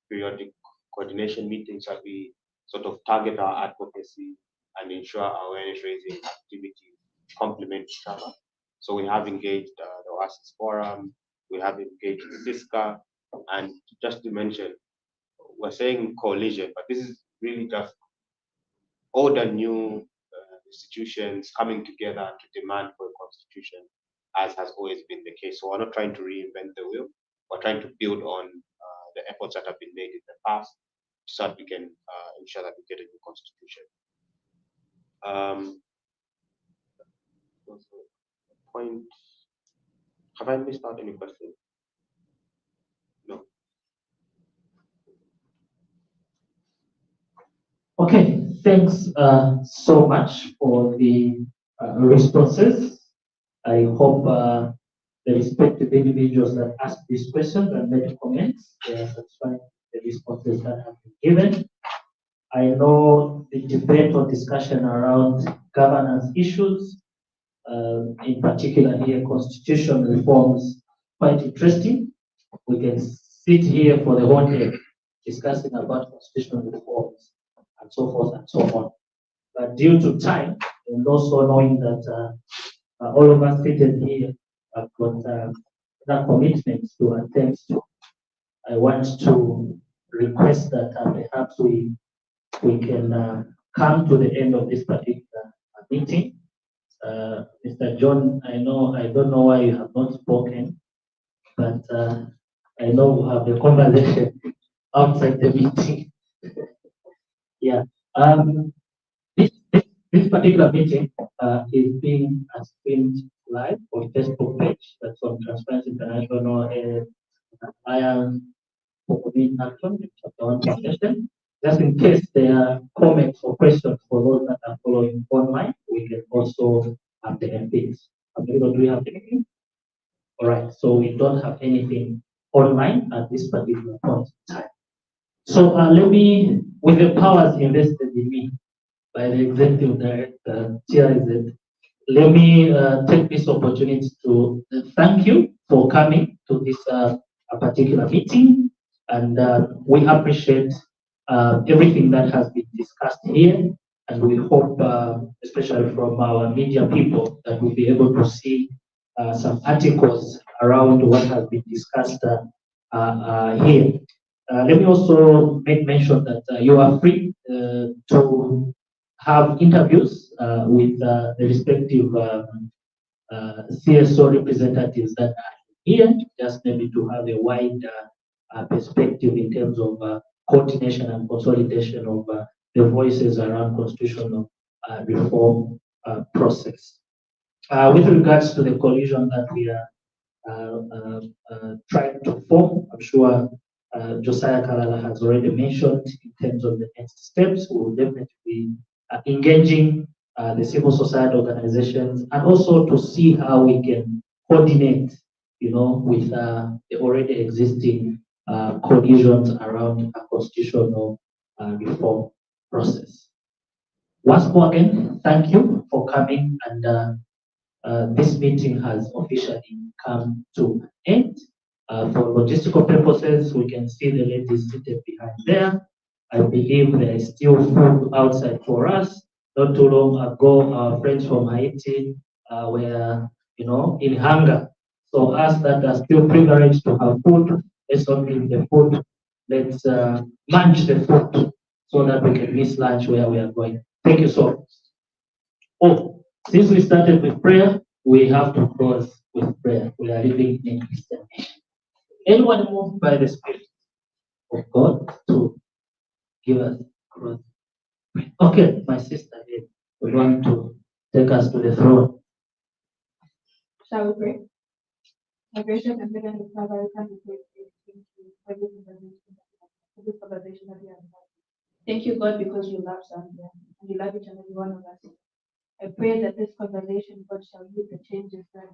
periodic coordination meetings that we sort of target our advocacy and ensure our awareness raising activities complement each other. So we have engaged the OASIS Forum, we have engaged CISCA, and just to mention, we're saying coalition, but this is really just all the new institutions coming together to demand for a constitution, as has always been the case. So we're not trying to reinvent the wheel. We're trying to build on the efforts that have been made in the past so that we can ensure that we get a new constitution. Point. Have I missed out any questions? No. Okay, thanks so much for the responses. I hope the respective individuals that asked these questions and made comments, they are satisfied with the responses that have been given. I know the debate or discussion around governance issues, in particular here, constitutional reforms, quite interesting. We can sit here for the whole day discussing about constitutional reforms and so forth and so on. But due to time, and also knowing that all of us seated here have got other commitments to attend to, I want to request that perhaps we can come to the end of this particular meeting. Mr. John, I don't know why you have not spoken, but I know we have a conversation outside the meeting. Yeah. This particular meeting is being streamed live on Facebook page. That's on Transparency International Alliance for Community Action, Chapter 1 Foundation. Just in case there are comments or questions for those that are following online, we can also have the MPs. Do we have anything? All right, so we don't have anything online at this particular point in time. So let me, with the powers invested in me by the executive director, TIZ, let me take this opportunity to thank you for coming to this particular meeting. And we appreciate everything that has been discussed here. And we hope, especially from our media people, that we'll be able to see some articles around what has been discussed here. Let me also make mention that you are free to have interviews with the respective CSO representatives that are here, just maybe to have a wide perspective in terms of coordination and consolidation of the voices around constitutional reform process. With regards to the coalition that we are trying to form, I'm sure Josiah Kalala has already mentioned in terms of the next steps. We will definitely be engaging the civil society organizations and also to see how we can coordinate, with the already existing coalitions around a constitutional reform process. Once more again, thank you for coming, and this meeting has officially come to end. For logistical purposes, we can see the ladies seated behind there. I believe there is still food outside for us. Not too long ago, our friends from Haiti were, in hunger. So us that are still privileged to have food, let's not eat the food. Let's munch the food so that we can miss lunch where we are going. Thank you so much. Oh, since we started with prayer, we have to close with prayer. We are living in a Christian nation. Anyone moved by the Spirit of God to give us growth? Okay, my sister here would want to take us to the throne. Shall we pray? My gracious and heavenly Father, we come before you for this conversation that we have had. Thank you, God, because you love Zambia and you love each and every one of us. I pray that this conversation, God, shall yield the changes that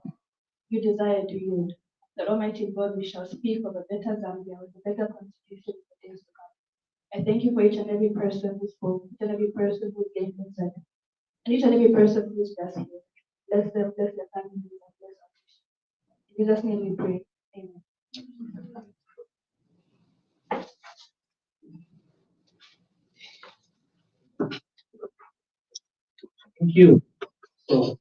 you desire to yield. that Almighty God, we shall speak of a better Zambia with a better constitution in the days to come. I thank you for each and every person who spoke, each and every person who gave insight, and each and every person who is just here. Bless them, bless their families, and bless our nation. In Jesus' name we pray. Amen. Thank you. So